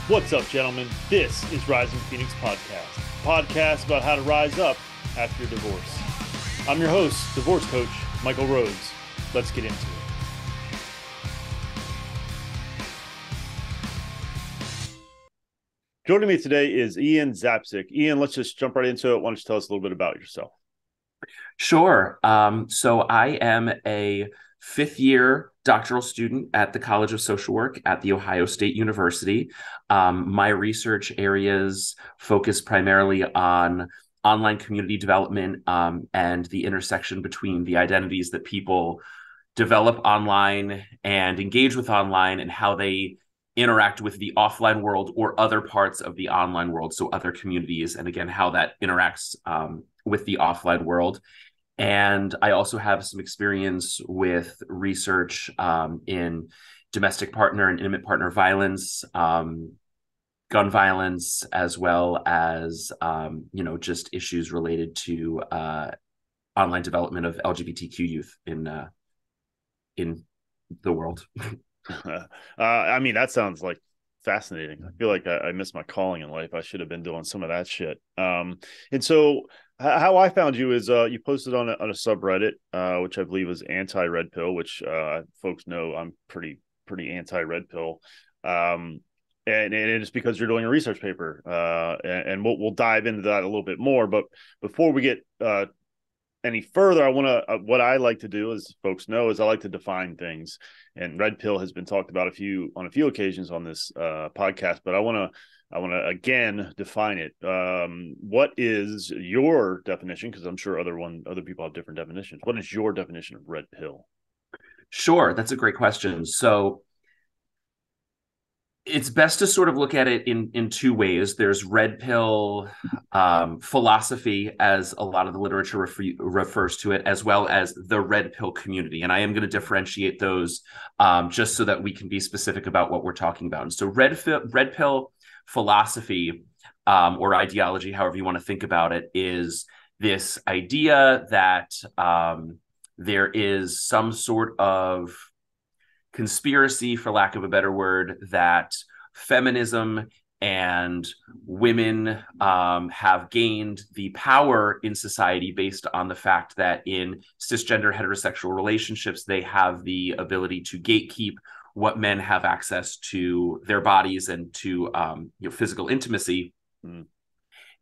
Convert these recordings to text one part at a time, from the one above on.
What's up, gentlemen? This is Rising Phoenix Podcast about how to rise up after your divorce. I'm your host, divorce coach, Michael Rhodes. Let's get into it. Joining me today is Ian Zapcic. Ian, let's just jump right into it. Why don't you tell us a little bit about yourself? Sure. So I am a fifth year doctoral student at the College of Social Work at The Ohio State University. My research areas focus primarily on online community development and the intersection between the identities that people develop online and engage with online and how they interact with the offline world or other parts of the online world, so other communities, and again, how that interacts with the offline world. And I also have some experience with research in domestic partner and intimate partner violence, gun violence, as well as just issues related to online development of LGBTQ youth in the world. I mean, that sounds like fascinating. I feel like I missed my calling in life. I should have been doing some of that shit. And so how I found you is you posted on a subreddit, which I believe is anti-red pill, which folks know I'm pretty anti-red pill. And it's because you're doing a research paper, and we'll dive into that a little bit more. But before we get any further, I want to what I like to do, as folks know, is I like to define things. And red pill has been talked about on a few occasions on this podcast, but I want to again define it. What is your definition? Because I'm sure other people have different definitions. What is your definition of red pill? Sure, that's a great question. So it's best to sort of look at it in two ways. There's red pill philosophy, as a lot of the literature refers to it, as well as the red pill community. And I am going to differentiate those just so that we can be specific about what we're talking about. And so red pill philosophy or ideology, however you want to think about it, is this idea that there is some sort of conspiracy, for lack of a better word, that feminism and women have gained the power in society based on the fact that in cisgender heterosexual relationships, they have the ability to gatekeep what men have access to their bodies and to physical intimacy. Mm.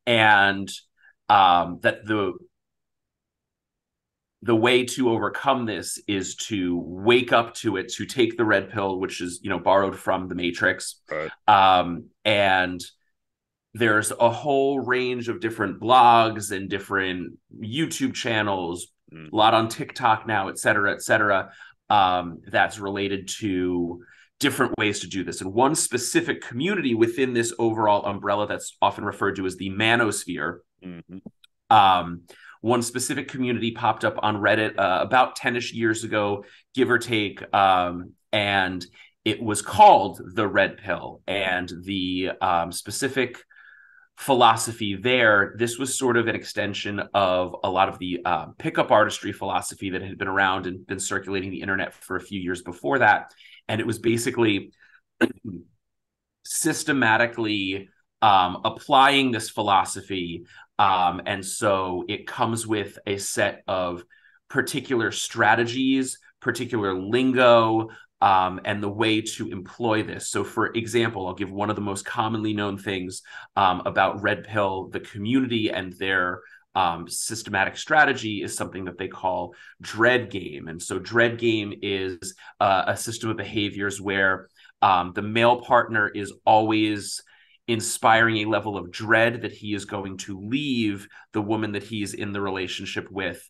And that the way to overcome this is to wake up to it, to take the red pill, which is, borrowed from the Matrix. Right. And there's a whole range of different blogs and different YouTube channels, a lot on TikTok now, et cetera, that's related to different ways to do this. And one specific community within this overall umbrella that's often referred to as the manosphere, one specific community popped up on Reddit about 10-ish years ago, give or take, and it was called the Red Pill. And the specific philosophy there, this was sort of an extension of a lot of the pickup artistry philosophy that had been around and been circulating the internet for a few years before that. And it was basically systematically applying this philosophy. And so it comes with a set of particular strategies, particular lingo, and the way to employ this. So, for example, I'll give one of the most commonly known things about Red Pill, the community, and their systematic strategy is something that they call dread game. And so dread game is a system of behaviors where the male partner is always inspiring a level of dread that he is going to leave the woman that he's in the relationship with,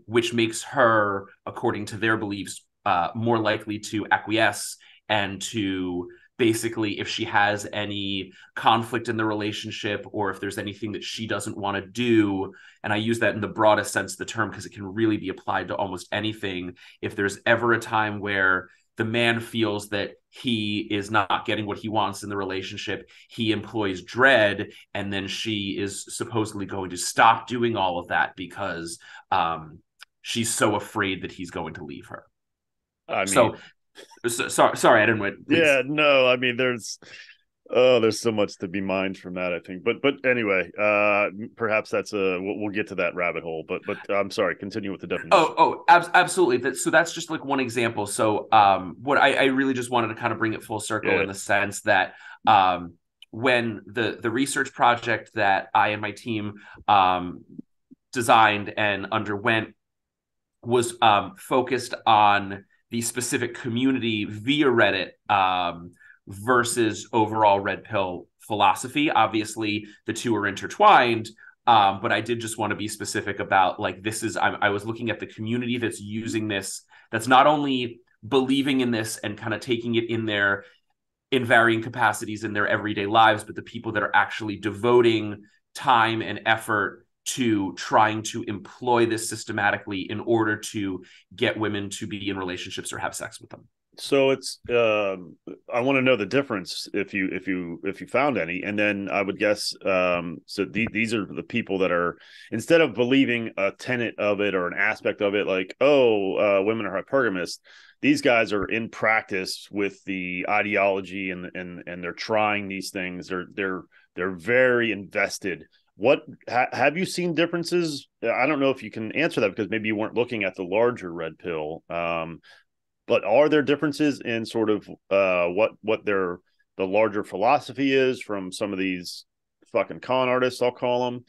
which makes her, according to their beliefs, more likely to acquiesce and to basically, if she has any conflict in the relationship or if there's anything that she doesn't want to do, and I use that in the broadest sense of the term because it can really be applied to almost anything. If there's ever a time where the man feels that he is not getting what he wants in the relationship, he employs dread, and then she is supposedly going to stop doing all of that because she's so afraid that he's going to leave her. I mean, So sorry, I didn't win. Please. yeah, no, I mean, there's Oh, there's so much to be mined from that, I think. But anyway, perhaps that's we'll get to that rabbit hole. But I'm sorry, continue with the definition. Absolutely. So that's just like one example. So what I really just wanted to kind of bring it full circle Yeah. in the sense that when the research project that I and my team designed and underwent was focused on the specific community via Reddit versus overall red pill philosophy. Obviously, the two are intertwined. But I did just want to be specific about like this is I was looking at the community that's using this, that's not only believing in this and kind of taking it in their in varying capacities in their everyday lives, but the people that are actually devoting time and effort to trying to employ this systematically in order to get women to be in relationships or have sex with them. So it's I want to know the difference if you found any, and then I would guess these are the people that are, instead of believing a tenet of it or an aspect of it, like, women are hypergamous, these guys are in practice with the ideology, and they're trying these things. They're very invested. Have you seen differences? I don't know if you can answer that because maybe you weren't looking at the larger red pill. But are there differences in sort of what the larger philosophy is from some of these fucking con artists, I'll call them,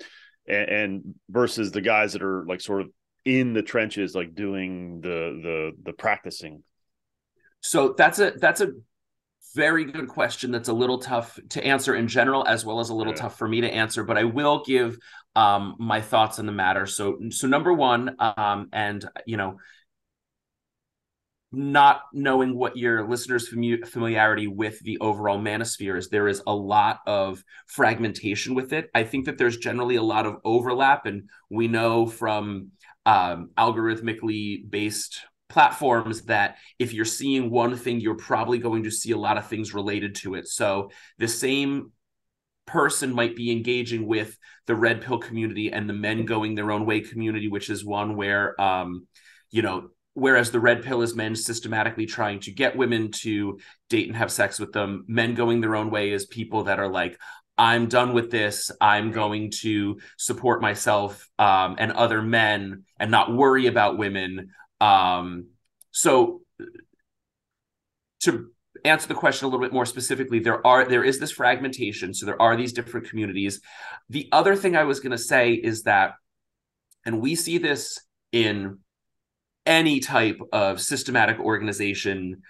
and versus the guys that are like sort of in the trenches, like doing the practicing? So that's a very good question that's a little tough to answer in general, as well as a little Yeah. tough for me to answer, but I will give my thoughts on the matter. So number one, and you know, not knowing what your listeners' familiarity with the overall manosphere is, there is a lot of fragmentation with it. I think that there's generally a lot of overlap, and we know from algorithmically based platforms that if you're seeing one thing, you're probably going to see a lot of things related to it. So the same person might be engaging with the red pill community and the men going their own way community, which is one where you know, whereas the red pill is men systematically trying to get women to date and have sex with them, men going their own way is people that are like, I'm done with this. I'm Right. going to support myself and other men and not worry about women. So to answer the question a little bit more specifically, there is this fragmentation. So there are these different communities. The other thing I was going to say is that, and we see this in any type of systematic organization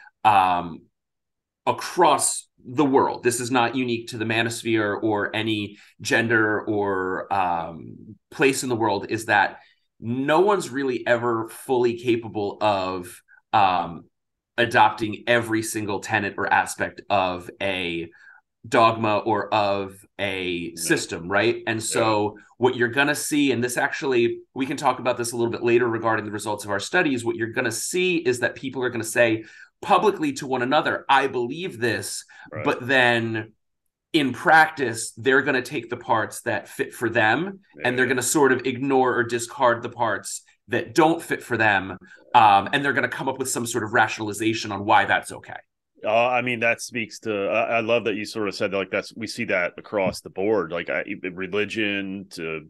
across the world. This is not unique to the manosphere or any gender or place in the world, is that no one's really ever fully capable of adopting every single tenet or aspect of a dogma or of a Yeah. system, right? And Yeah. so what you're going to see, and this actually, we can talk about this a little bit later regarding the results of our studies, what you're going to see is that people are going to say publicly to one another, I believe this, Right. but then in practice, they're going to take the parts that fit for them and they're Yeah. going to sort of ignore or discard the parts that don't fit for them. And they're going to come up with some sort of rationalization on why that's okay. I mean, that speaks to. I love that you sort of said like that's we see that across the board, like religion to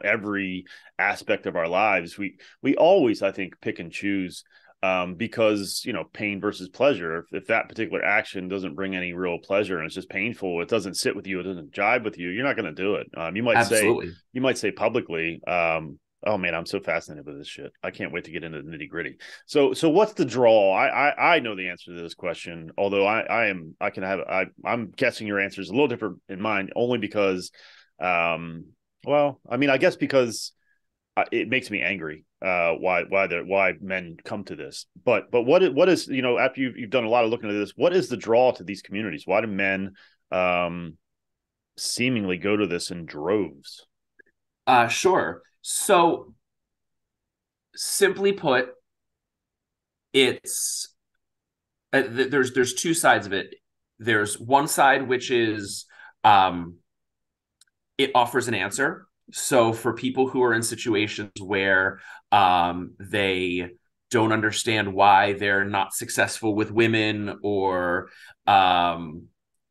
every aspect of our lives. We always, I think, pick and choose because pain versus pleasure. If that particular action doesn't bring any real pleasure and it's just painful, it doesn't sit with you, it doesn't jive with you, you're not going to do it. Absolutely. You might say publicly. Oh man, I'm so fascinated with this shit. I can't wait to get into the nitty gritty. So what's the draw? I know the answer to this question, although I'm guessing your answer is a little different in mine, only because, well, I mean, I guess because it makes me angry. Why men come to this? But what is after you've done a lot of looking at this, what is the draw to these communities? Why do men seemingly go to this in droves? Sure. So simply put, it's there's two sides of it. There's one side which is um, it offers an answer. So for people who are in situations where they don't understand why they're not successful with women, or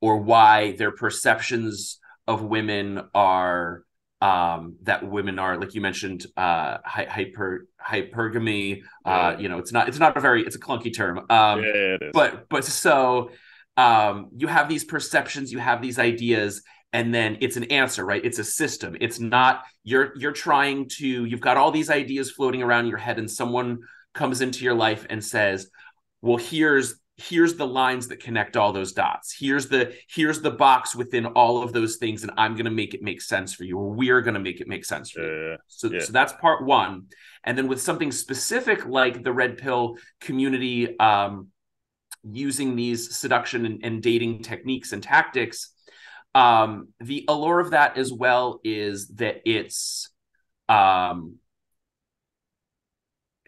or why their perceptions of women are that women are, like you mentioned, hypergamy. Yeah, It's not a very, it's a clunky term. yeah, it is. But you have these perceptions, you have these ideas, and then it's an answer, right? It's a system. It's not you're trying to, you've got all these ideas floating around your head, and someone comes into your life and says, well, here's the lines that connect all those dots. Here's the box within all of those things, and I'm going to make it make sense for you, or we're going to make it make sense for you. So, Yeah, so that's part one. And then with something specific like the red pill community, using these seduction and dating techniques and tactics, the allure of that as well is that it's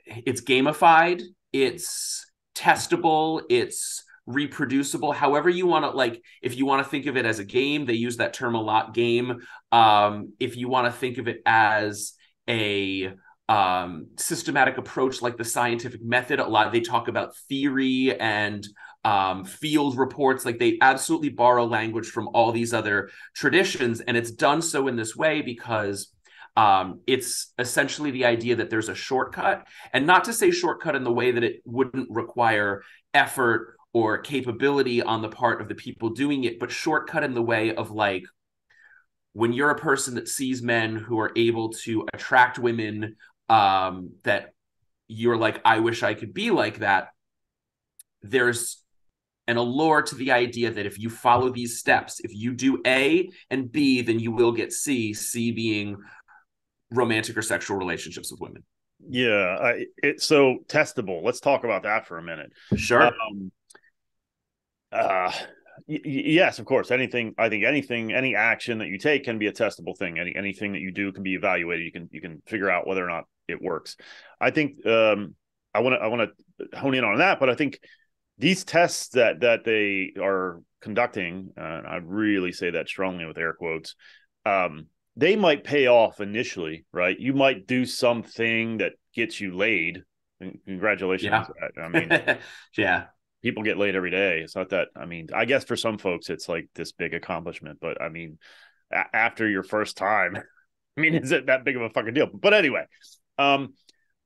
gamified, it's testable, it's reproducible, however you want to, like, if you want to think of it as a game, they use that term a lot, game. If you want to think of it as a systematic approach like the scientific method, a lot they talk about theory and field reports. Like, they absolutely borrow language from all these other traditions, and it's done so in this way because it's essentially the idea that there's a shortcut, and not to say shortcut in the way that it wouldn't require effort or capability on the part of the people doing it, but shortcut in the way of, like, when you're a person that sees men who are able to attract women, that you're like, I wish I could be like that. There's an allure to the idea that if you follow these steps, if you do A and B, then you will get C, C being romantic or sexual relationships with women. yeah. It's so testable. Let's talk about that for a minute. Sure. Um, uh, yes, of course. Any action that you take can be a testable thing. Anything that you do can be evaluated. You can figure out whether or not it works. I think I want to hone in on that, but I think these tests that they are conducting, I really say that strongly with air quotes, they might pay off initially, right? You might do something that gets you laid. Congratulations. Yeah. I mean, Yeah. people get laid every day. It's not that, I mean, I guess for some folks, it's like this big accomplishment, but I mean, after your first time, I mean, is it that big of a fucking deal? But anyway, um,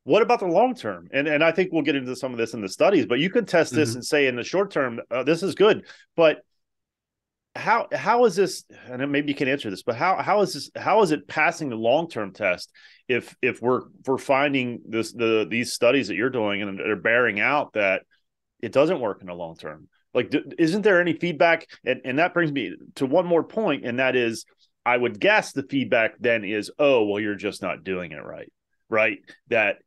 what about the long term? And I think we'll get into some of this in the studies, but you could test this Mm-hmm. and say in the short term, this is good. But how is this? And maybe you can answer this, but how is it passing the long term test if we're finding these studies that you're doing and they're bearing out that it doesn't work in the long term? Like, isn't there any feedback? And that brings me to one more point, and that is, I would guess the feedback then is, oh, well, you're just not doing it right, right? That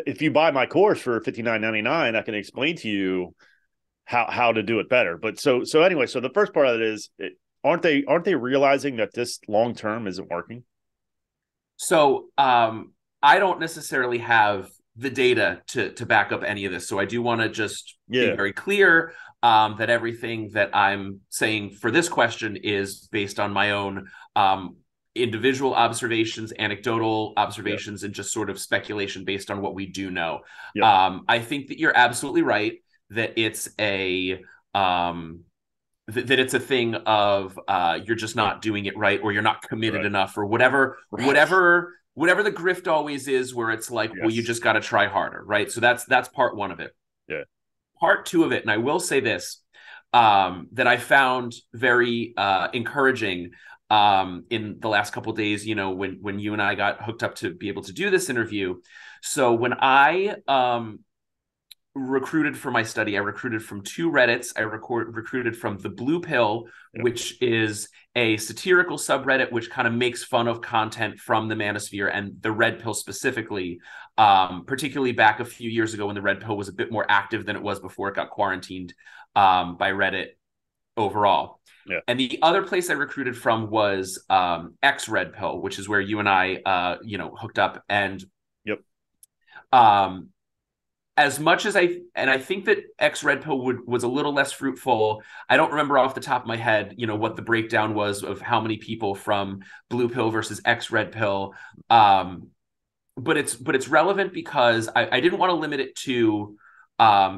if you buy my course for $59.99, I can explain to you how to do it better. But so anyway, so the first part of it is, aren't they realizing that this long term isn't working? So I don't necessarily have the data to back up any of this. So I do want to just be Yeah, very clear, that everything that I'm saying for this question is based on my own individual observations, anecdotal yeah, observations, and just sort of speculation based on what we do know. yep, I think that you're absolutely right that it's a that it's a thing of you're just not doing it right, or you're not committed right, enough, or whatever right, whatever the grift always is, where it's like, well, you yes, just got to try harder, right? So that's part one of it. yeah, Part two of it, and I will say this, that I found very encouraging in the last couple of days, when you and I got hooked up to be able to do this interview. So when I recruited for my study, I recruited from two Reddits. I recruited from the Blue Pill, yeah, which is a satirical subreddit which kind of makes fun of content from the manosphere, and the Red Pill specifically, particularly back a few years ago when the Red Pill was a bit more active than it was before it got quarantined by Reddit overall. yeah, And the other place I recruited from was X Red Pill, which is where you and I, hooked up. And yep, um, as much as I think that X Red Pill was a little less fruitful. I don't remember off the top of my head, what the breakdown was of how many people from Blue Pill versus X Red Pill. But it's relevant because I didn't want to limit it to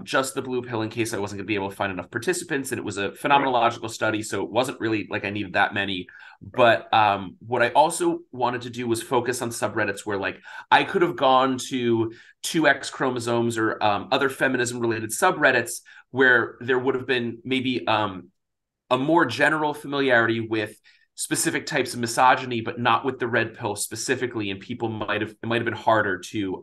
just the blue pill in case I wasn't going to be able to find enough participants. And it was a Right. phenomenological study, so it wasn't really like I needed that many. Right. But what I also wanted to do was focus on subreddits where like I could have gone to 2X chromosomes or other feminism related subreddits where there would have been maybe a more general familiarity with specific types of misogyny, but not with the red pill specifically. And people it might have been harder to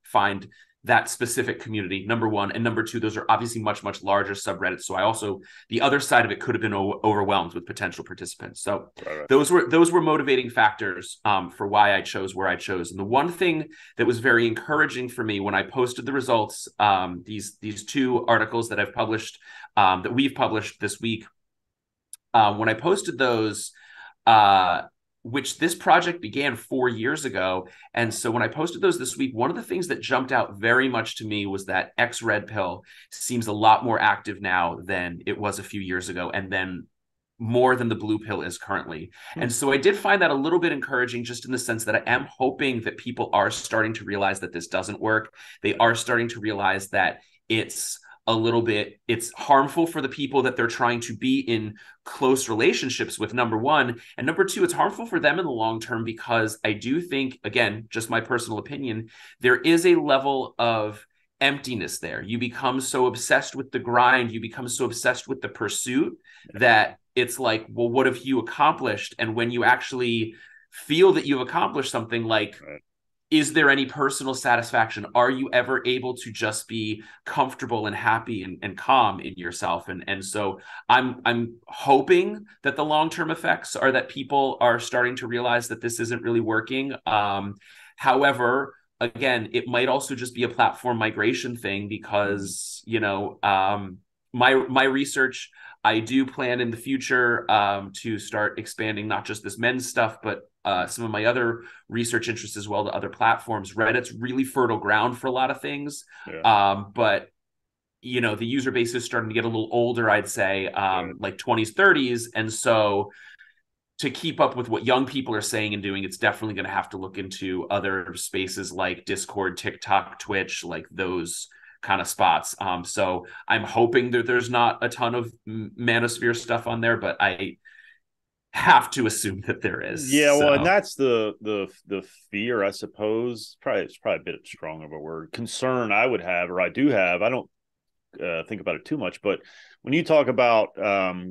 find that specific community, number one. And number two, those are obviously much, much larger subreddits. So I also, the other side of it could have been overwhelmed with potential participants. So Right. Right. those were motivating factors for why I chose where I chose. And the one thing that was very encouraging for me when I posted the results, these two articles that I've published, that we've published this week, when I posted those, which this project began 4 years ago. And so when I posted those this week, one of the things that jumped out very much to me was that X Red Pill seems a lot more active now than it was a few years ago, and then more than the blue pill is currently. Hmm. And so I did find that a little bit encouraging, just in the sense that I am hoping that people are starting to realize that this doesn't work. They are starting to realize that it's harmful for the people that they're trying to be in close relationships with, number one. And number two, it's harmful for them in the long term, because I do think, again, just my personal opinion, there is a level of emptiness there. You become so obsessed with the grind, you become so obsessed with the pursuit, that it's like, well, what have you accomplished? And when you actually feel that you've accomplished something, like, Right. is there any personal satisfaction? Are you ever able to just be comfortable and happy and calm in yourself? And so I'm hoping that the long-term effects are that people are starting to realize that this isn't really working. However, again, it might also just be a platform migration thing, because my research, I do plan in the future to start expanding not just this men's stuff, but some of my other research interests as well to other platforms. Reddit's really fertile ground for a lot of things, Yeah. but the user base is starting to get a little older, I'd say, Right. like 20s, 30s, and so to keep up with what young people are saying and doing, it's definitely going to have to look into other spaces like Discord, TikTok, Twitch, like those kind of spots. So I'm hoping that there's not a ton of manosphere stuff on there, but I have to assume that there is. Yeah, well, and So that's the fear, I suppose. Probably it's probably a bit strong of a word. Concern I would have, or I do have. I don't think about it too much, but when you talk about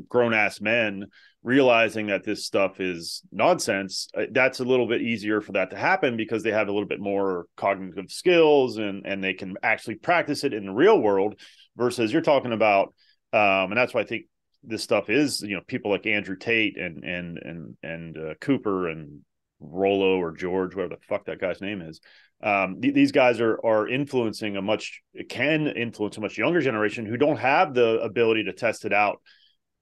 grown ass men realizing that this stuff is nonsense, that's a little bit easier for that to happen because they have a little bit more cognitive skills and they can actually practice it in the real world. Versus you're talking about, and that's why I think this stuff is, people like Andrew Tate and Cooper and Rollo or George, whatever the fuck that guy's name is. These guys are influencing can influence a much younger generation who don't have the ability to test it out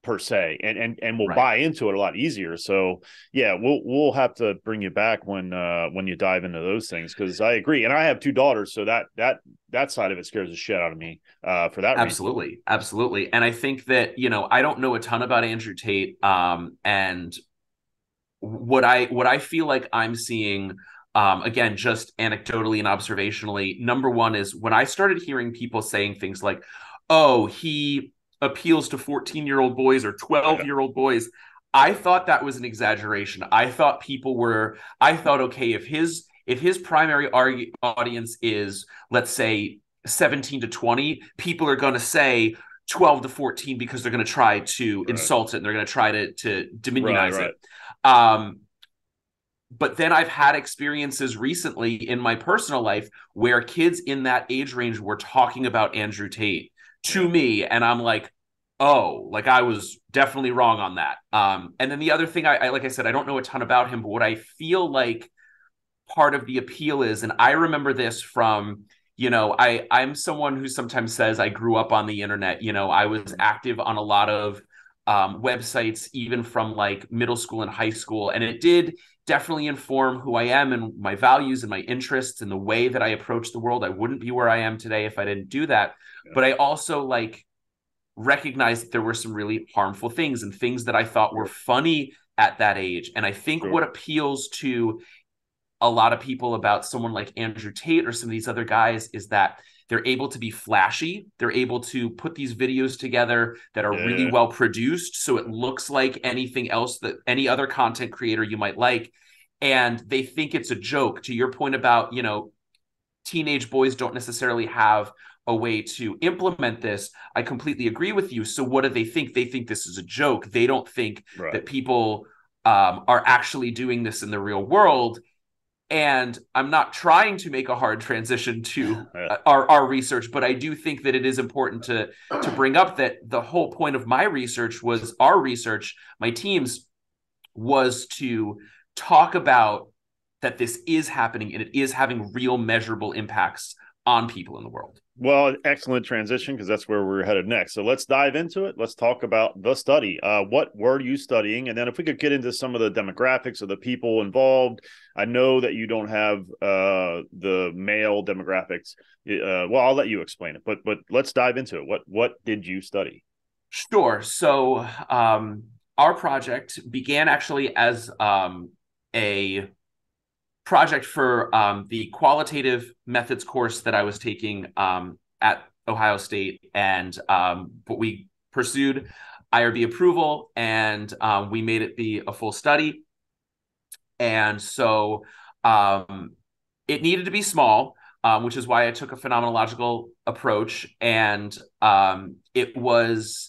per se, and will right. buy into it a lot easier. So yeah, we'll have to bring you back when you dive into those things, because I agree, and I have two daughters, so that side of it scares the shit out of me for that reason. Absolutely. Absolutely. And I think that, I don't know a ton about Andrew Tate. And what I feel like I'm seeing, again, just anecdotally and observationally, number one is when I started hearing people saying things like, oh, he appeals to 14-year-old boys or Yeah. 12-year-old boys, I thought that was an exaggeration. I thought, okay, if his primary audience is, let's say, 17 to 20, people are going to say 12 to 14 because they're going to try to Right. insult it, and they're going to try to Right. dominionize it. Right. Um, but then I've had experiences recently in my personal life where kids in that age range were talking about Andrew Tate Yeah. to me, and I'm like, oh, like I was definitely wrong on that. And then the other thing, I like I said, I don't know a ton about him, but what I feel like part of the appeal is, and I remember this from, I'm someone who sometimes says I grew up on the internet. I was active on a lot of websites, even from like middle school and high school. And it did definitely inform who I am and my values and my interests and the way that I approach the world. I wouldn't be where I am today if I didn't do that. Yeah. But I also like recognized that there were some really harmful things and things that I thought were Sure. funny at that age. And I think Sure. what appeals to a lot of people about someone like Andrew Tate or some of these other guys is that They're able to be flashy. They're able to put these videos together that are really Yeah. well produced, so it looks like anything else that any other content creator you might like. And they think it's a joke. To your point about, teenage boys don't necessarily have a way to implement this. I completely agree with you. So what do they think? They think this is a joke. They don't think Right. that people are actually doing this in the real world. And I'm not trying to make a hard transition to Yeah. our research, but I do think that it is important to bring up that the whole point of my research was our research, my team's, was to talk about that this is happening and it is having real measurable impacts on people in the world. Well, excellent transition because that's where we're headed next. So let's dive into it. Let's talk about the study. What were you studying? And then if we could get into some of the demographics of the people involved. I know that you don't have the male demographics. Well, I'll let you explain it, but let's dive into it. What did you study? Sure. So our project began actually as a project for the qualitative methods course that I was taking at Ohio State, and but we pursued IRB approval, and we made it be a full study. And so it needed to be small, which is why I took a phenomenological approach, and it was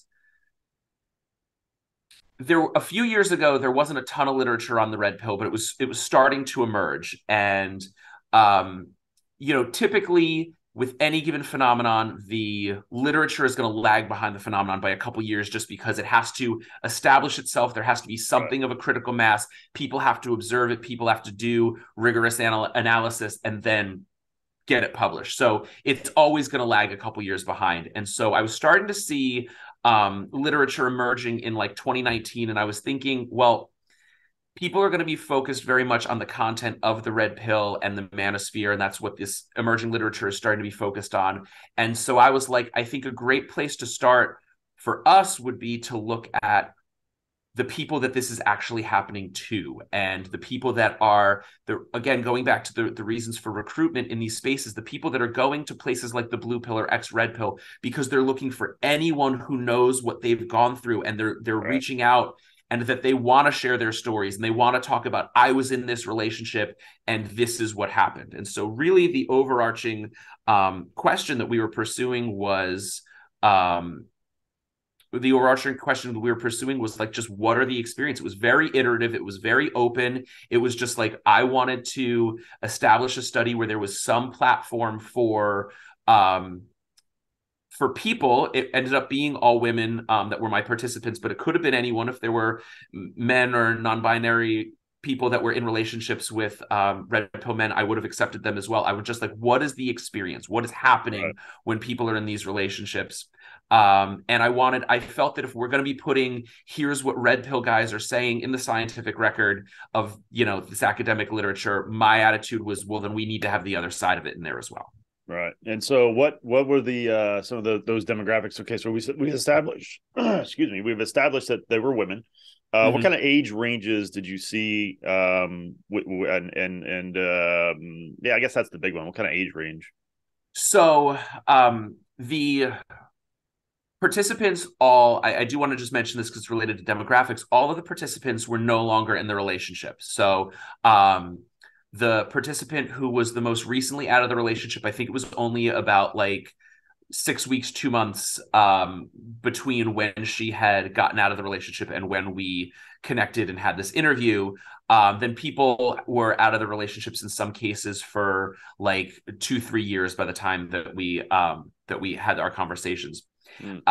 there a few years ago there wasn't a ton of literature on the red pill, but it was starting to emerge. And typically with any given phenomenon, the literature is going to lag behind the phenomenon by a couple years, just because it has to establish itself. There has to be Right. something of a critical mass. People have to observe it. People have to do rigorous analysis and then get it published. So it's always going to lag a couple years behind. And so I was starting to see literature emerging in like 2019. And I was thinking, well, people are going to be focused very much on the content of the red pill and the manosphere. And that's what this emerging literature is starting to be focused on. And so I was like, I think a great place to start for us would be to look at the people that this is actually happening to, and the people that are again, going back to the reasons for recruitment in these spaces, the people that are going to places like the blue pill or X red pill because they're looking for anyone who knows what they've gone through, and they're Right. reaching out, and that they want to share their stories, and they want to talk about, I was in this relationship and this is what happened. And so really the overarching question that we were pursuing was the overarching question that we were pursuing was like, just what are the experience? It was very iterative. It was very open. It was just like, I wanted to establish a study where there was some platform for people. It ended up being all women that were my participants, but it could have been anyone. If there were men or non-binary people that were in relationships with red pill men, I would have accepted them as well. I would just like, what is the experience? What is Right. happening when people are in these relationships? And I felt that if we're going to be putting, here's what red pill guys are saying in the scientific record of, this academic literature, my attitude was, well, then we need to have the other side of it in there as well. Right. And so what were the some of those demographics? Okay, so we established excuse me, we've established that they were women. What Mm-hmm. kind of age ranges did you see and yeah, I guess that's the big one. What kind of age range? So the participants I do want to just mention this because it's related to demographics. All of the participants were no longer in the relationship. So the participant who was the most recently out of the relationship, I think it was only about like 6 weeks, 2 months between when she had gotten out of the relationship and when we connected and had this interview. Then people were out of the relationships in some cases for like 2-3 years by the time that we had our conversations. Mm.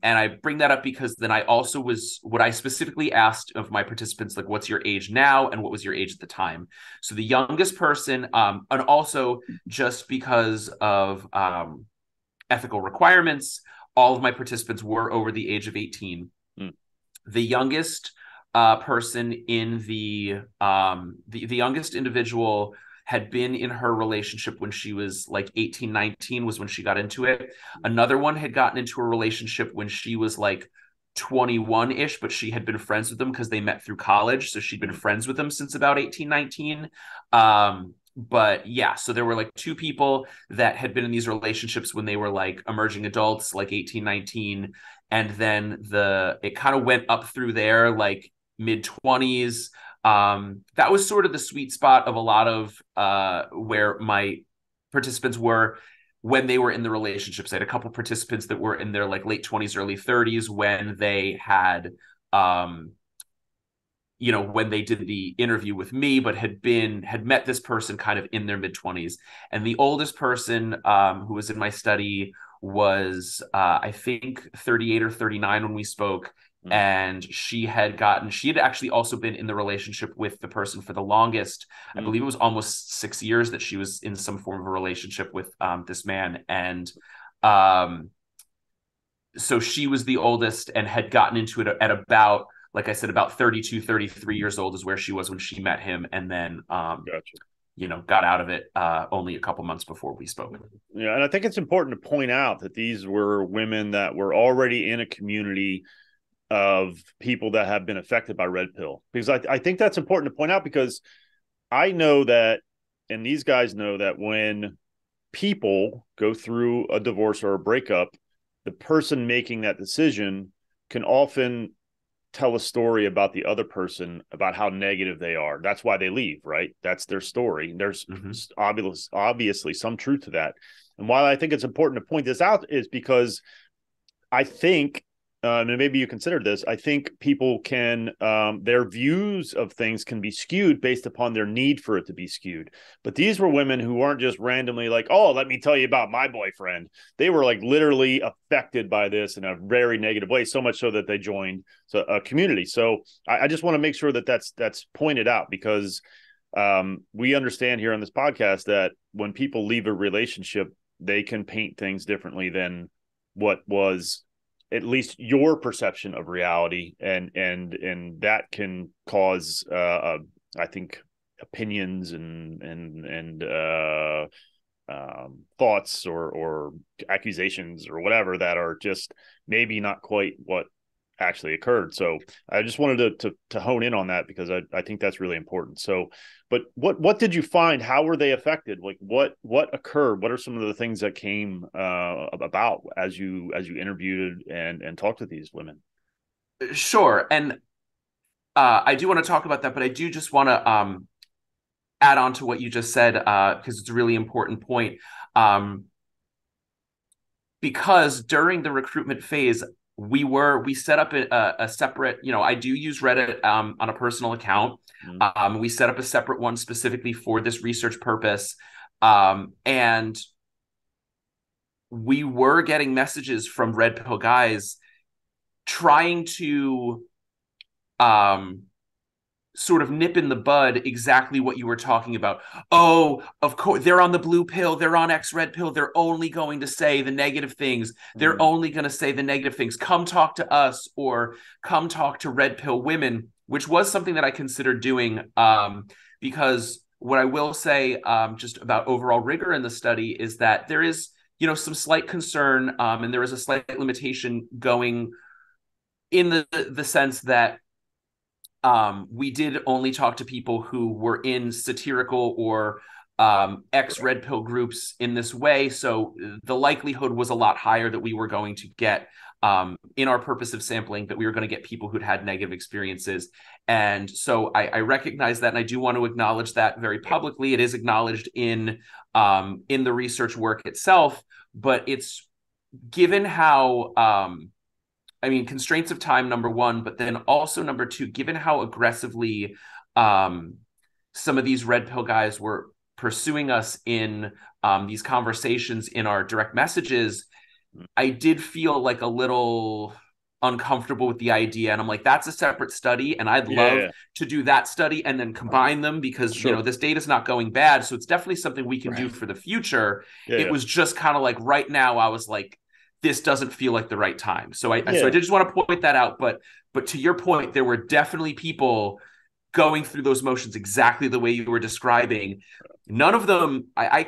And I bring that up because then I also what I specifically asked of my participants, like, what's your age now and what was your age at the time? So the youngest person, and also just because of ethical requirements, all of my participants were over the age of 18. Mm. The youngest person in the youngest individual had been in her relationship when she was like 18, 19 was when she got into it. Another one had gotten into a relationship when she was like 21-ish, but she had been friends with them because they met through college. So she'd been Mm. friends with them since about 18, 19. but yeah, so there were like two people that had been in these relationships when they were like emerging adults, like 18, 19. And then it kind of went up through there, like mid 20s. That was sort of the sweet spot of a lot of where my participants were when they were in the relationships. I had a couple participants that were in their like late 20s, early 30s when they had when they did the interview with me, but had met this person kind of in their mid 20s. And the oldest person who was in my study was I think 38 or 39 when we spoke. Mm. And she had actually also been in the relationship with the person for the longest. I Mm. believe it was almost 6 years that she was in some form of a relationship with this man. And um, so she was the oldest and had gotten into it at about, like I said, about 32, 33 years old is where she was when she met him. And then, Gotcha. got out of it only a couple months before we spoke. Yeah, and I think it's important to point out that these were women that were already in a community of people that have been affected by red pill, because I think that's important to point out, because I know that, and these guys know that when people go through a divorce or a breakup, the person making that decision can often tell a story about the other person, about how negative they are. That's why they leave, right? That's their story. There's obviously some truth to that. And why I think it's important to point this out is because I think, and maybe you consider this, I think people can, their views of things can be skewed based upon their need for it to be skewed. But these were women who weren't just randomly like, oh, let me tell you about my boyfriend. They were like literally affected by this in a very negative way, so much so that they joined a community. So I just want to make sure that that's pointed out, because we understand here on this podcast that when people leave a relationship, they can paint things differently than what was at least your perception of reality, and that can cause I think opinions and thoughts or accusations or whatever that are just maybe not quite what actually occurred. So I just wanted to hone in on that, because I think that's really important. So, but what did you find? How were they affected? Like what occurred? What are some of the things that came about as you interviewed and talked to these women? Sure. And I do want to talk about that, but I do just want to add on to what you just said, because it's a really important point. Because during the recruitment phase, we set up a separate, I do use Reddit on a personal account. We set up a separate one specifically for this research purpose. And we were getting messages from red pill guys trying to sort of nip in the bud exactly what you were talking about. Oh, of course, they're on the blue pill, they're on X red pill, they're only going to say the negative things. They're only going to say the negative things. Come talk to us, or come talk to red pill women, which was something that I considered doing, because what I will say just about overall rigor in the study is that there is, some slight concern, and there is a slight limitation going in the sense that we did only talk to people who were in satirical or ex red pill groups in this way. So the likelihood was a lot higher that we were going to get, in our purposive sampling, that we were going to get people who'd had negative experiences. And so I recognize that, and I do want to acknowledge that very publicly. It is acknowledged in the research work itself, but it's given how constraints of time, number one, but then also number two, given how aggressively some of these red pill guys were pursuing us in these conversations in our direct messages, I did feel like a little uncomfortable with the idea. And I'm like, that's a separate study, and I'd love to do that study and then combine them, because this data is not going bad. So it's definitely something we can do for the future. It was just kind of like right now I was like, this doesn't feel like the right time. So I did just want to point that out. But to your point, there were definitely people going through those motions exactly the way you were describing. None of them, I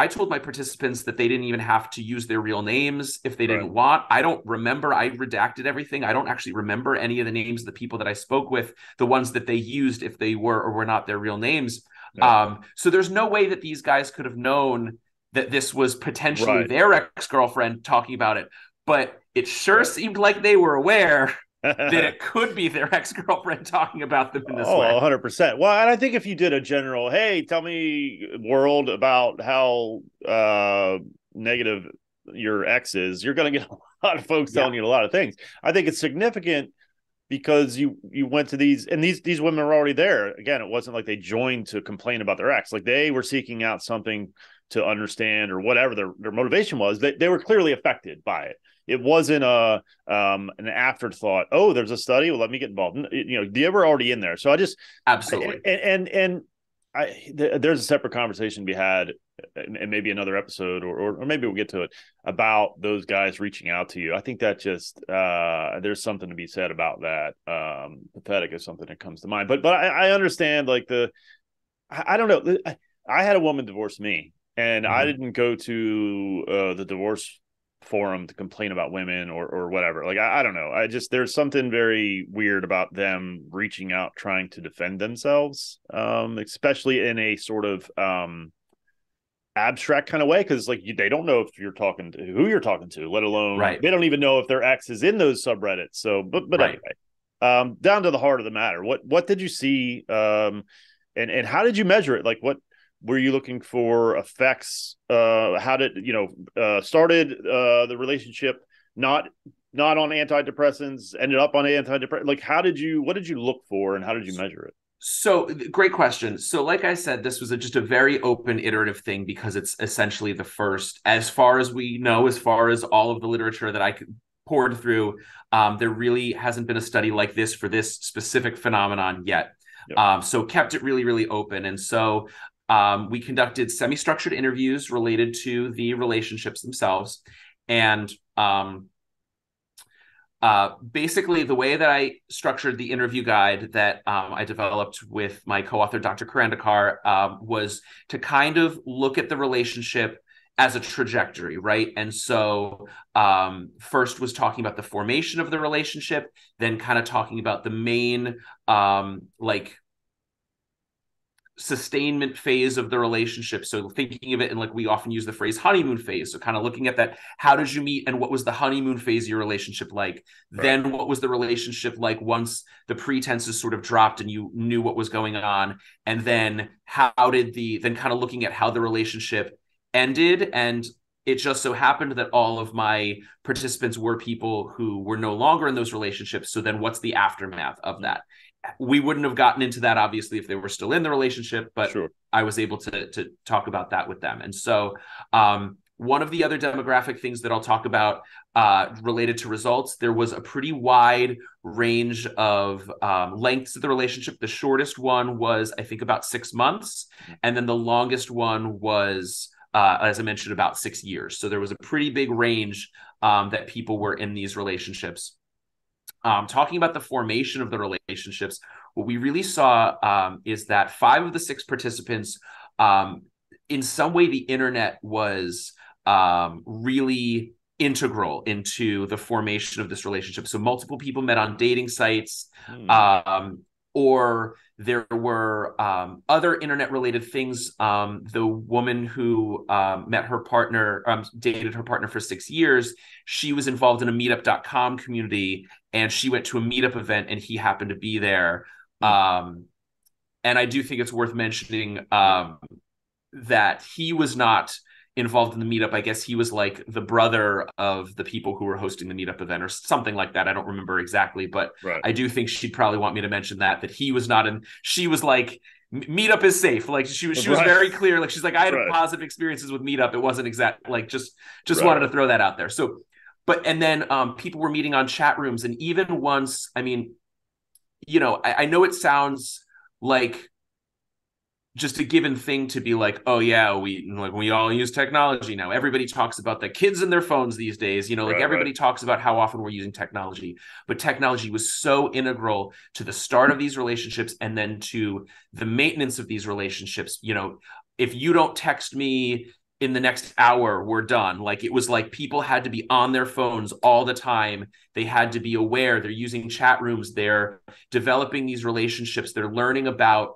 told my participants that they didn't even have to use their real names if they didn't want. I don't remember. I redacted everything. I don't actually remember any of the names of the people that I spoke with, the ones that they used if they were or were not their real names. Yeah. So there's no way that these guys could have known that this was potentially Right. their ex-girlfriend talking about it, but it sure Right. seemed like they were aware that it could be their ex-girlfriend talking about them in this Oh, way. 100%. Well, and I think if you did a general, hey, tell me, world, about how negative your ex is, you're going to get a lot of folks Yeah. telling you a lot of things. I think it's significant because you went to these, and these women were already there. Again, it wasn't like they joined to complain about their ex. Like they were seeking out something to understand, or whatever their motivation was. They were clearly affected by it. It wasn't an afterthought. Oh, there's a study. Well, let me get involved. They were already in there. So I just Absolutely. there's a separate conversation to be had, and maybe another episode, or maybe we'll get to it, about those guys reaching out to you. I think that just there's something to be said about that. Pathetic is something that comes to mind, but I understand, like, I don't know. I had a woman divorce me, and I Mm-hmm. didn't go to the divorce forum to complain about women, or whatever. Like, I don't know. I just, there's something very weird about them reaching out, trying to defend themselves, especially in a sort of abstract kind of way, because like they don't know if you're talking to who you're talking to, let alone Right. they don't even know if their ex is in those subreddits. So, but Right. anyway, down to the heart of the matter, what did you see, and how did you measure it? Like, what were you looking for effects? How did started the relationship not on antidepressants, ended up on antidepressants? Like, what did you look for, and how did you measure it? So great question. So like I said, this was just a very open iterative thing because it's essentially the first, as far as we know, as far as all of the literature that I poured through, there really hasn't been a study like this for this specific phenomenon yet. Yep. So kept it really, really open. And so we conducted semi-structured interviews related to the relationships themselves. And basically, the way that I structured the interview guide that I developed with my co-author, Dr. Karandikar, was to kind of look at the relationship as a trajectory, right? And so first was talking about the formation of the relationship, then kind of talking about the main like sustainment phase of the relationship. So thinking of it in, like, we often use the phrase honeymoon phase. So kind of looking at that, how did you meet and what was the honeymoon phase of your relationship like? Right. Then what was the relationship like once the pretenses sort of dropped and you knew what was going on? And then then kind of looking at how the relationship ended. And it just so happened that all of my participants were people who were no longer in those relationships. So then what's the aftermath of that? We wouldn't have gotten into that, obviously, if they were still in the relationship, but Sure. I was able to talk about that with them. And so one of the other demographic things that I'll talk about related to results, there was a pretty wide range of lengths of the relationship. The shortest one was, I think, about 6 months. And then the longest one was, as I mentioned, about 6 years. So there was a pretty big range that people were in these relationships. Talking about the formation of the relationships, what we really saw is that 5 of the 6 participants, in some way, the internet was really integral into the formation of this relationship. So multiple people met on dating sites, or there were other internet related things. The woman who met her partner, dated her partner for 6 years, she was involved in a meetup.com community, and she went to a meetup event and he happened to be there. And I do think it's worth mentioning that he was not involved in the meetup. I guess he was like the brother of the people who were hosting the meetup event or something like that. I don't remember exactly, but Right. I do think she'd probably want me to mention that he was not in. She was like, meetup is safe. Like she was Right. very clear. Like she's like, I had Right. positive experiences with meetup. It wasn't exact. Like just wanted Right. to throw that out there. So, but, and then people were meeting on chat rooms. And even once, I mean, I know it sounds like just a given thing to be like, oh yeah, we all use technology now. Everybody talks about the kids and their phones these days. Like Right. Right. everybody talks about how often we're using technology, but technology was so integral to the start of these relationships and then to the maintenance of these relationships. If you don't text me in the next hour, we're done. Like it was like people had to be on their phones all the time. They had to be aware. They're using chat rooms. They're developing these relationships. They're learning about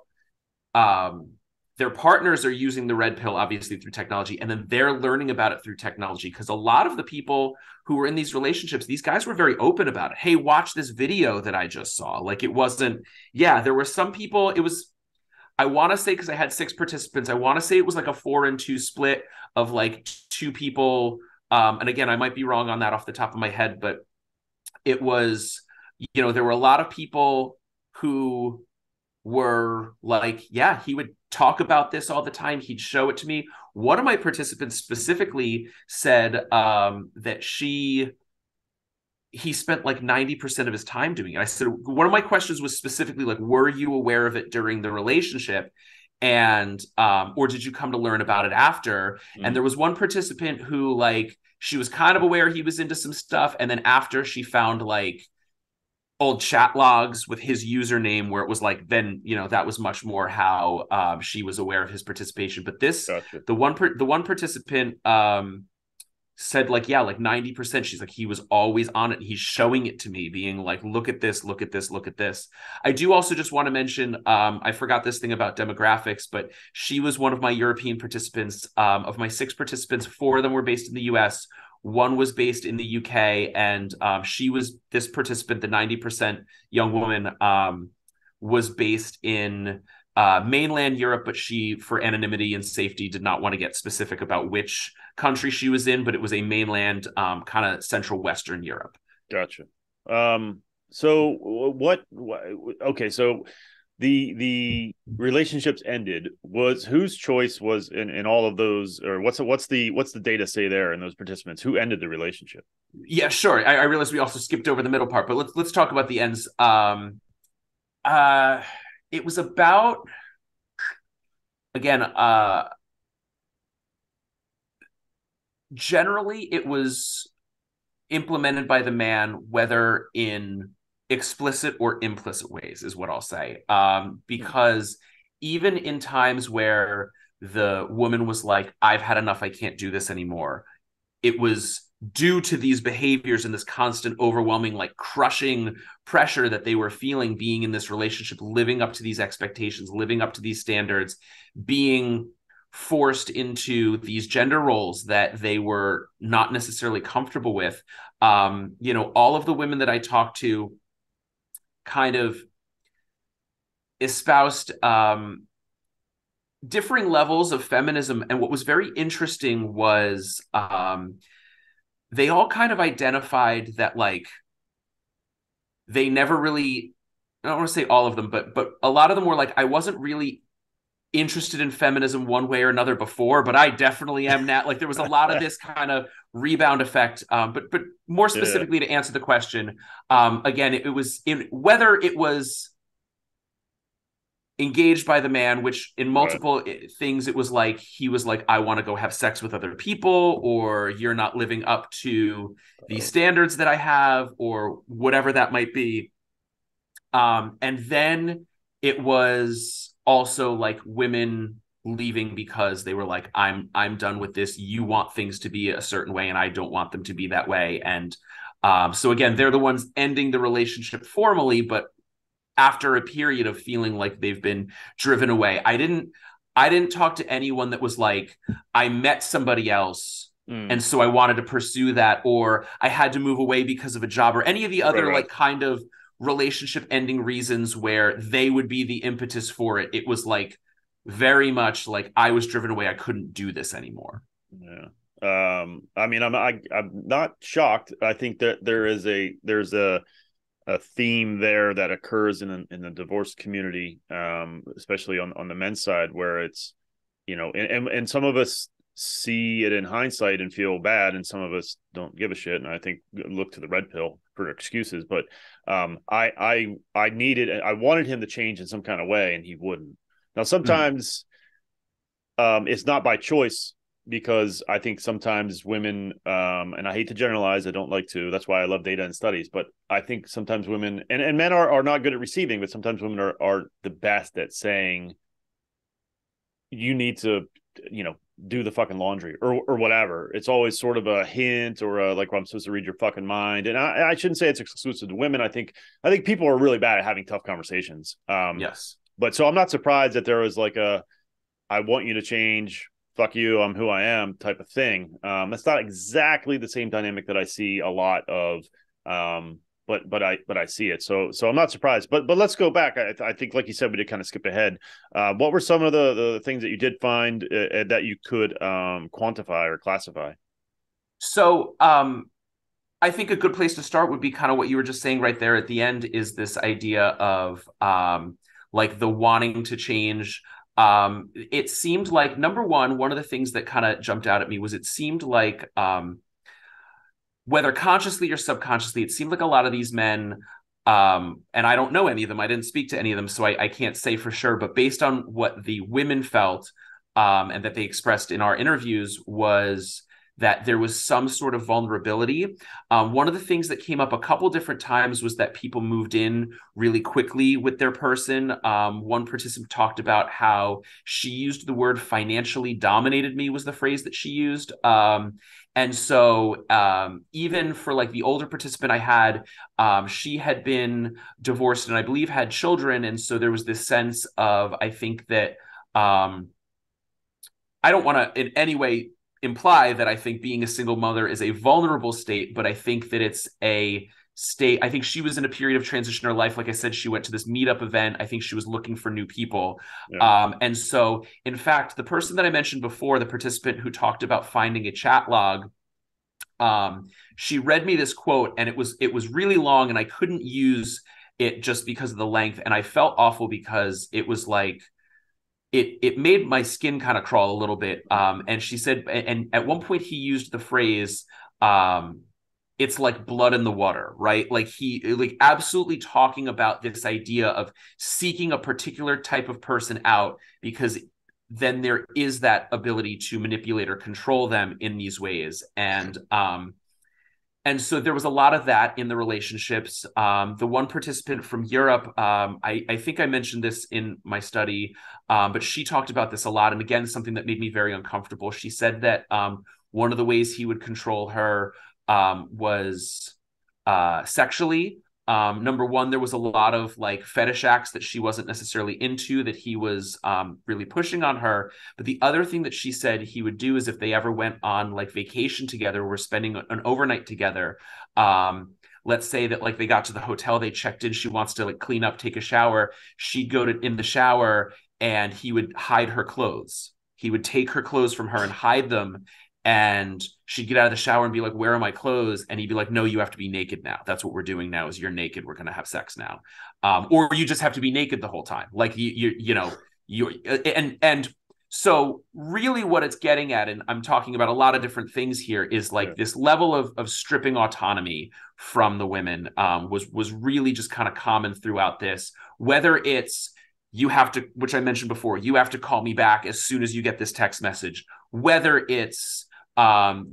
their partners are using the red pill, obviously, through technology, and then they're learning about it through technology. Because a lot of the people who were in these relationships, these guys were very open about it. Hey, watch this video that I just saw. Like, it wasn't, yeah, there were some people, it was, I want to say, because I had 6 participants, I want to say it was like a 4-2 split of like 2 people. And again, I might be wrong on that off the top of my head, but it was, there were a lot of people who were like, yeah, he would talk about this all the time. He'd show it to me. One of my participants specifically said that he spent like 90% of his time doing it. I said, one of my questions was specifically like, were you aware of it during the relationship? And, or did you come to learn about it after? And there was one participant who, like, she was kind of aware he was into some stuff. And then after, she found like old chat logs with his username where it was like, then, that was much more how she was aware of his participation. But Gotcha. the one participant said like, yeah, like 90%. She's like, he was always on it. He's showing it to me, being like, look at this, look at this, look at this. I do also just want to mention, I forgot this thing about demographics, but she was one of my European participants. Of my 6 participants, 4 of them were based in the US. One was based in the UK, and this participant, the 90% young woman, was based in mainland Europe, but she, for anonymity and safety, did not want to get specific about which country she was in, but it was a mainland kind of central Western Europe. Gotcha. So okay, so the relationships ended. Was whose choice was in all of those, or what's the data say there in those participants? Who ended the relationship? Yeah, sure. I realized we also skipped over the middle part, but let's talk about the ends. It was about, again, generally it was implemented by the man, whether in explicit or implicit ways, is what I'll say. Because even in times where the woman was like, I've had enough, I can't do this anymore, it was due to these behaviors and this constant, overwhelming, like crushing pressure that they were feeling being in this relationship, living up to these expectations, living up to these standards, being forced into these gender roles that they were not necessarily comfortable with. All of the women that I talked to kind of espoused differing levels of feminism. And what was very interesting was they all kind of identified that, like, they never really, I don't want to say all of them, but a lot of them were like, I wasn't really interested in feminism one way or another before, but I definitely am now. Like, there was a lot of this kind of rebound effect. But more specifically, to answer the question, again, it was in whether it was engaged by the man, which in multiple things, it was like, he was like, I want to go have sex with other people, or you're not living up to the standards that I have, or whatever that might be. And then it was also like women leaving because they were like, I'm done with this. You want things to be a certain way, and I don't want them to be that way. And so again, they're the ones ending the relationship formally, but after a period of feeling like they've been driven away. I didn't talk to anyone that was like, I met somebody else and so I wanted to pursue that, or I had to move away because of a job, or any of the other like kind of relationship ending reasons where they would be the impetus for it. It was like very much like, I was driven away. I couldn't do this anymore. Yeah. I mean, I'm not shocked. I think that there's a theme there that occurs in the divorce community, especially on the men's side, where it's, and some of us see it in hindsight and feel bad, and some of us don't give a shit. And I think look to the red pill for excuses. But I wanted him to change in some kind of way, and he wouldn't. Now sometimes it's not by choice, because I think sometimes women, and I hate to generalize, I don't like to, that's why I love data and studies, but I think sometimes women and men are not good at receiving, but sometimes women are the best at saying, you need to, do the fucking laundry or whatever. It's always sort of a hint, or like, well, I'm supposed to read your fucking mind. And I shouldn't say it's exclusive to women. I think people are really bad at having tough conversations. Yes. But so I'm not surprised that there was like I want you to change. Fuck you, I'm who I am type of thing. That's not exactly the same dynamic that I see a lot of. But I see it. So I'm not surprised. But let's go back. I think, like you said, we did kind of skip ahead. What were some of the things that you did find that you could quantify or classify? So I think a good place to start would be kind of what you were just saying right there at the end, is this idea of like the wanting to change. It seemed like, number one of the things that kind of jumped out at me was, it seemed like whether consciously or subconsciously, it seemed like a lot of these men, and I don't know any of them, I didn't speak to any of them, so I can't say for sure, but based on what the women felt, and that they expressed in our interviews, was that there was some sort of vulnerability. One of the things that came up a couple different times was that people moved in really quickly with their person. One participant talked about how she used the word "financially dominated me," was the phrase that she used. And so even for like the older participant I had, she had been divorced and I believe had children. And so there was this sense of, I think that I don't want to in any way imply that I think being a single mother is a vulnerable state, but I think that it's a state. I think she was in a period of transition in her life. Like I said, she went to this meetup event. I think she was looking for new people. Yeah. And so, in fact, the person that I mentioned before, the participant who talked about finding a chat log, she read me this quote, and it was really long, and I couldn't use it just because of the length. And I felt awful because it was like, it made my skin kind of crawl a little bit. And she said, and at one point he used the phrase, it's like blood in the water, right? Like like absolutely talking about this idea of seeking a particular type of person out, because then there is that ability to manipulate or control them in these ways. And so there was a lot of that in the relationships. The one participant from Europe, I think I mentioned this in my study, but she talked about this a lot. And again, something that made me very uncomfortable. She said that one of the ways he would control her was sexually. Number one, there was a lot of like fetish acts that she wasn't necessarily into, that he was really pushing on her. But the other thing that she said he would do is, if they ever went on like vacation together, we're spending an overnight together. Let's say that like they got to the hotel, they checked in, she wants to like clean up, take a shower. She'd go to in the shower and he would hide her clothes. He would take her clothes from her and hide them. And she'd get out of the shower and be like, "Where are my clothes?" And he'd be like, "No, you have to be naked now. That's what we're doing now, is you're naked. We're going to have sex now. Or you just have to be naked the whole time. Like and so really what it's getting at, and I'm talking about a lot of different things here, is like this level of stripping autonomy from the women was really just kind of common throughout this, whether it's, you have to, which I mentioned before, you have to call me back as soon as you get this text message, whether it's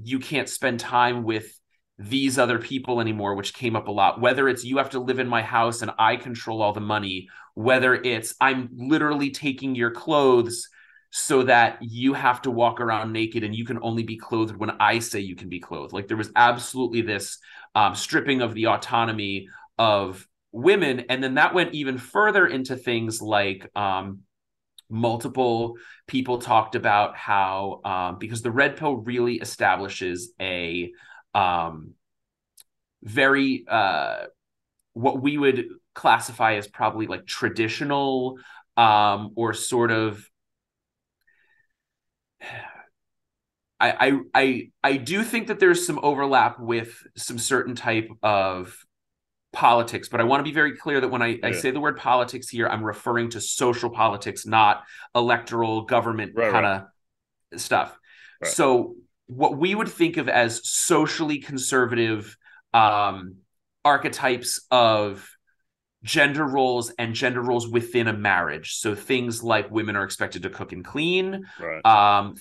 you can't spend time with these other people anymore, which came up a lot, whether it's you have to live in my house and I control all the money, whether it's I'm literally taking your clothes so that you have to walk around naked and you can only be clothed when I say you can be clothed. Like there was absolutely this stripping of the autonomy of women. And then that went even further into things like multiple people talked about how because the red pill really establishes a very what we would classify as probably like traditional or sort of I do think that there's some overlap with some certain type of politics, but I want to be very clear that when I say the word politics here, I'm referring to social politics, not electoral government kind of stuff. Right. So what we would think of as socially conservative archetypes of gender roles and gender roles within a marriage. So things like women are expected to cook and clean,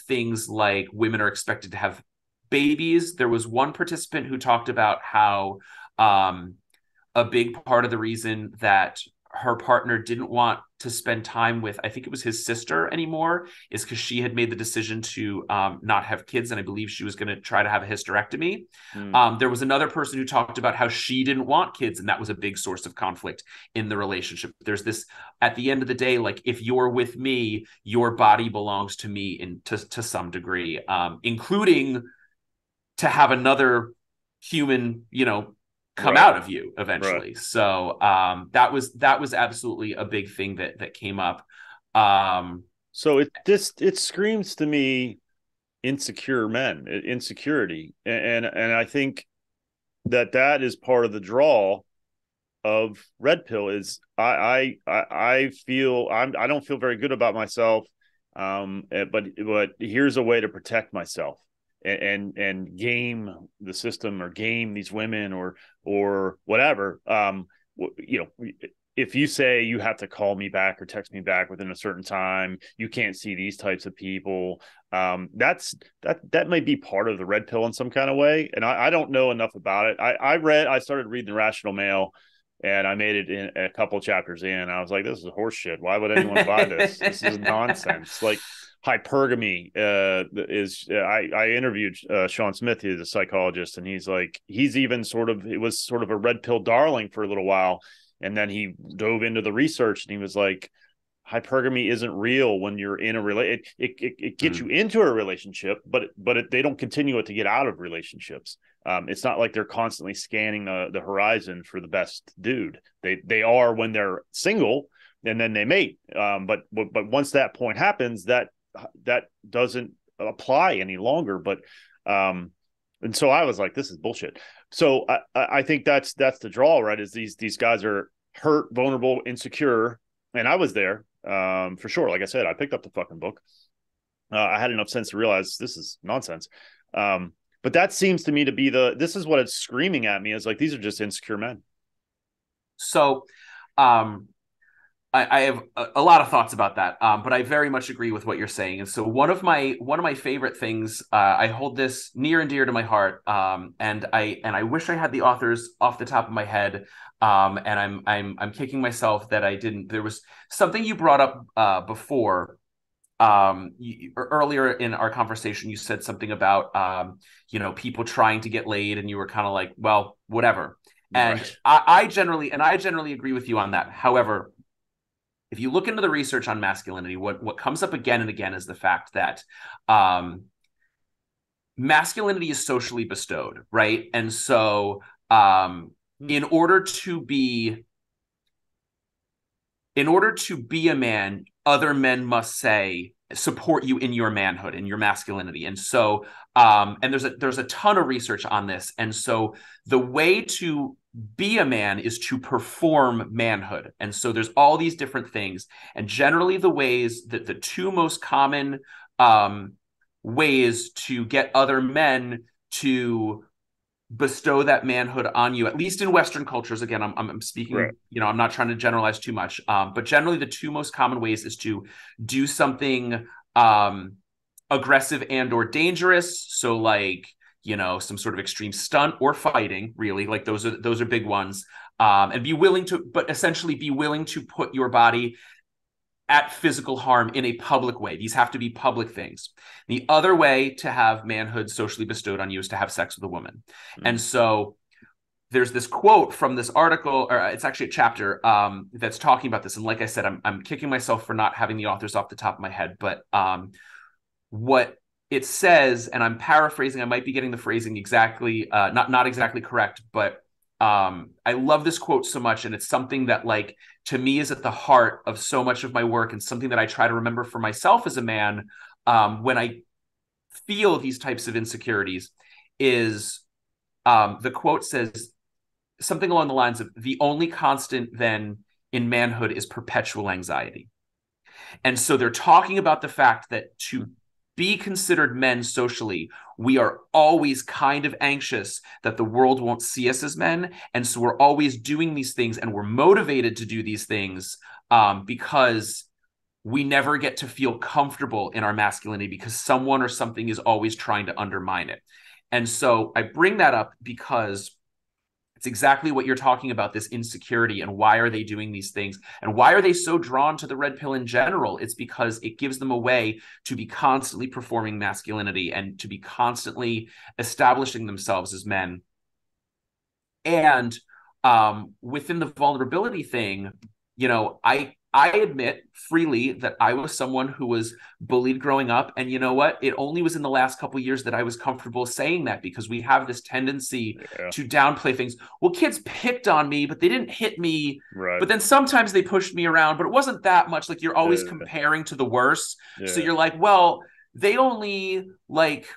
things like women are expected to have babies. There was one participant who talked about how a big part of the reason that her partner didn't want to spend time with, I think it was his sister anymore, is because she had made the decision to not have kids. And I believe she was going to try to have a hysterectomy. Mm. There was another person who talked about how she didn't want kids. And that was a big source of conflict in the relationship. There's this, at the end of the day, like, if you're with me, your body belongs to me to some degree, including to have another human, come Right. out of you Right. eventually. So that was absolutely a big thing that came up. Um, So it screams to me insecure men, insecurity, and I think that is part of the draw of red pill. Is I feel I don't feel very good about myself, but here's a way to protect myself and game the system or game these women or whatever. If you say you have to call me back or text me back within a certain time, you can't see these types of people. That might be part of the red pill in some kind of way, and I don't know enough about it. I started reading the Rational Male, and I made it in a couple chapters in. I was like, this is horse shit. Why would anyone buy this? This is nonsense. Like hypergamy I interviewed Sean Smith, he's a psychologist, and he's even it was sort of a red pill darling for a little while, and then he dove into the research, and he was like, hypergamy isn't real when you're in a relationship. It gets you into a relationship, but they don't continue it to get out of relationships. It's not like they're constantly scanning the horizon for the best dude. They are when they're single, and then they mate. But once that point happens, that doesn't apply any longer. But and so I was like, this is bullshit. So I think that's the draw, right? Is these guys are hurt, vulnerable, insecure, and I was there for sure. Like I said, I picked up the fucking book. I had enough sense to realize this is nonsense. But that seems to me to be this is what it's screaming at me, is like, these are just insecure men. so I have a lot of thoughts about that, but I very much agree with what you're saying. And so one of my favorite things, I hold this near and dear to my heart, and I wish I had the authors off the top of my head, and I'm kicking myself that I didn't. There was something you brought up before. Earlier in our conversation, you said something about people trying to get laid, and you were kind of like, well, whatever. And Right. I generally agree with you on that. However, if you look into the research on masculinity, what comes up again and again is the fact that masculinity is socially bestowed, right? And so in order to be a man, other men must support you in your manhood, in your masculinity. And so and there's a ton of research on this. And so the way to be a man is to perform manhood. And so there's all these different things. And generally the ways that the two most common ways to get other men to bestow that manhood on you, at least in Western cultures. Again, I'm speaking, Right. I'm not trying to generalize too much, but generally the two most common ways is to do something aggressive and or dangerous. So like, some sort of extreme stunt or fighting, really, like those are big ones. And essentially be willing to put your body at physical harm in a public way. These have to be public things. The other way to have manhood socially bestowed on you is to have sex with a woman. And so there's this quote from this article, or it's actually a chapter that's talking about this. And like I said, I'm kicking myself for not having the authors off the top of my head, but what it says, and I'm paraphrasing, I might be getting the phrasing exactly, not exactly correct, but I love this quote so much, and it's something that, like, to me is at the heart of so much of my work, and something that I try to remember for myself as a man when I feel these types of insecurities. Is the quote says something along the lines of, the only constant then in manhood is perpetual anxiety. And so they're talking about the fact that to be considered men socially, we are always kind of anxious that the world won't see us as men. And so we're always doing these things, and we're motivated to do these things because we never get to feel comfortable in our masculinity, because someone or something is always trying to undermine it. And so I bring that up because It's exactly what you're talking about, this insecurity, and why are they doing these things? And why are they so drawn to the red pill in general? It's because it gives them a way to be constantly performing masculinity and to be constantly establishing themselves as men. And within the vulnerability thing, I admit freely that I was someone who was bullied growing up. And you know what? It only was in the last couple of years that I was comfortable saying that, because we have this tendency Yeah. to downplay things. Well, kids picked on me, but they didn't hit me. Right. But then sometimes they pushed me around, but it wasn't that much. Like, you're always Yeah. comparing to the worst. So Yeah. you're like, well, they only like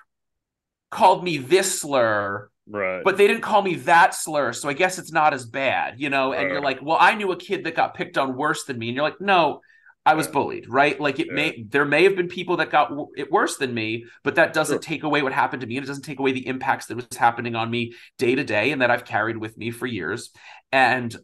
called me this slur, Right. but they didn't call me that slur, so I guess it's not as bad, And you're Right. like, well, I knew a kid that got picked on worse than me, and you're like, no, I was Yeah. bullied, right? Like, Yeah. there may have been people that got it worse than me, but that doesn't Sure. take away what happened to me, and it doesn't take away the impacts that was happening on me day to day, and that I've carried with me for years. And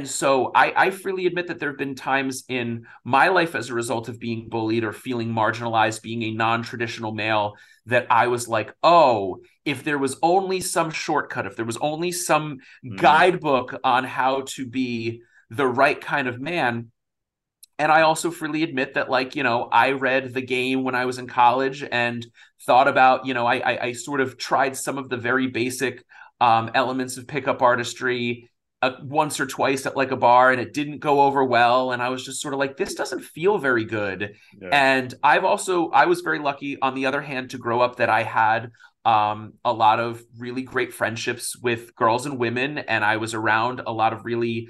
so I freely admit that there have been times in my life as a result of being bullied or feeling marginalized, being a non-traditional male, that I was like, oh, if there was only some shortcut, if there was only some Mm. guidebook on how to be the right kind of man. And I also freely admit that, like, I read The Game when I was in college and thought about, I sort of tried some of the very basic elements of pickup artistry once or twice at like a bar, and it didn't go over well. And I was just sort of like, this doesn't feel very good. Yeah. And I was very lucky, on the other hand, to grow up that I had a lot of really great friendships with girls and women. And I was around a lot of really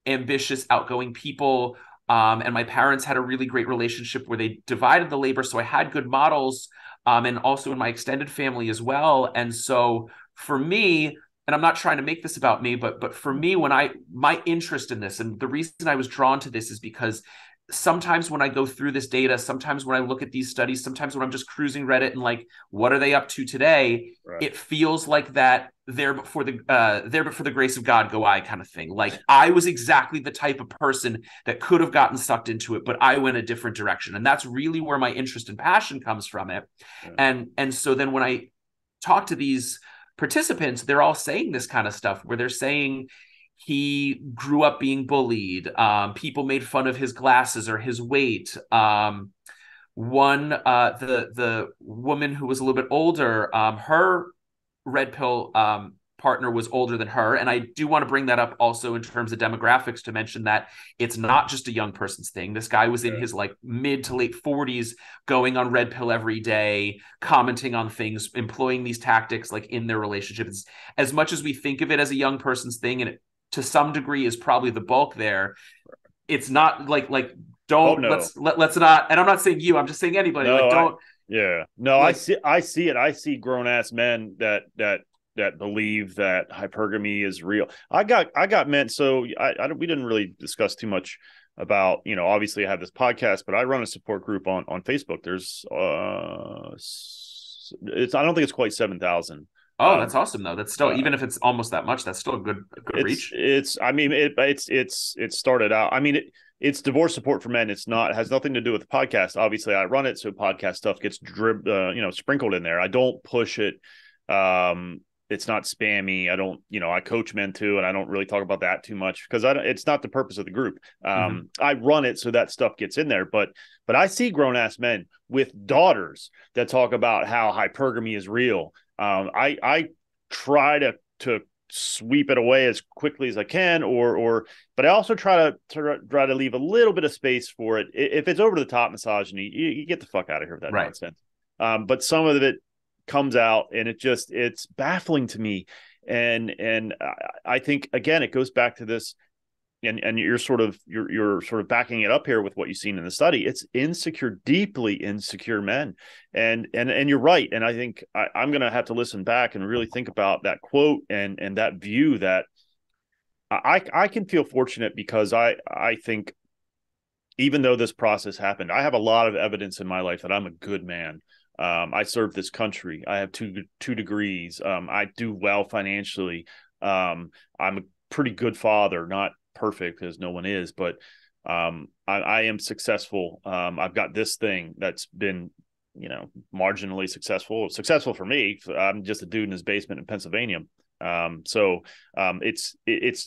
ambitious, outgoing people. And my parents had a really great relationship where they divided the labor. So I had good models, and also in my extended family as well. And so for me, and I'm not trying to make this about me, but for me, my interest in this, and the reason I was drawn to this, is because sometimes when I go through this data, sometimes when I look at these studies, sometimes when I'm just cruising Reddit and like, what are they up to today? Right. It feels like that there but for the grace of God go I kind of thing. Like, I was exactly the type of person that could have gotten sucked into it, but I went a different direction. And that's really where my interest and passion comes from it. Yeah. And so then when I talk to these participants, they're all saying this kind of stuff, where they're saying he grew up being bullied. People made fun of his glasses or his weight. The woman who was a little bit older, her red pill partner was older than her. And I do want to bring that up also in terms of demographics, to mention that it's not just a young person's thing. This guy was in Yeah. his like mid to late 40s, going on red pill every day, commenting on things, employing these tactics like in their relationships. As much as we think of it as a young person's thing, and it to some degree is probably the bulk there, it's not like Oh don't no. let's not, and I'm not saying you, I'm just saying anybody, like, No, don't, yeah. No, I like, see it. I see grown ass men that believe that hypergamy is real. I got men. So we didn't really discuss too much about, obviously I have this podcast, but I run a support group on Facebook. There's I don't think it's quite 7,000. oh, that's awesome though. That's still, Uh, even if it's almost that much, that's still a good reach. I mean, it started out. I mean, it's divorce support for men. It has nothing to do with the podcast. Obviously I run it, so podcast stuff gets sprinkled in there. I don't push it. It's not spammy. I don't, I coach men too, and I don't really talk about that too much because it's not the purpose of the group. Mm-hmm. I run it so that stuff gets in there, but I see grown ass men with daughters that talk about how hypergamy is real. I try to sweep it away as quickly as I can, but I also try to leave a little bit of space for it. If it's over the top misogyny, you get the fuck out of here with that Right. nonsense. But some of it comes out, and it's baffling to me, and I think again it goes back to this, and you're sort of backing it up here with what you've seen in the study. It's insecure, deeply insecure men, and you're right. And I think I'm going to have to listen back and really think about that quote and that view. That I can feel fortunate because I think even though this process happened, I have a lot of evidence in my life that I'm a good man. I serve this country. I have two degrees. I do well financially. I'm a pretty good father, not perfect because no one is, but I am successful. I've got this thing that's been marginally successful for me. I'm just a dude in his basement in Pennsylvania. It's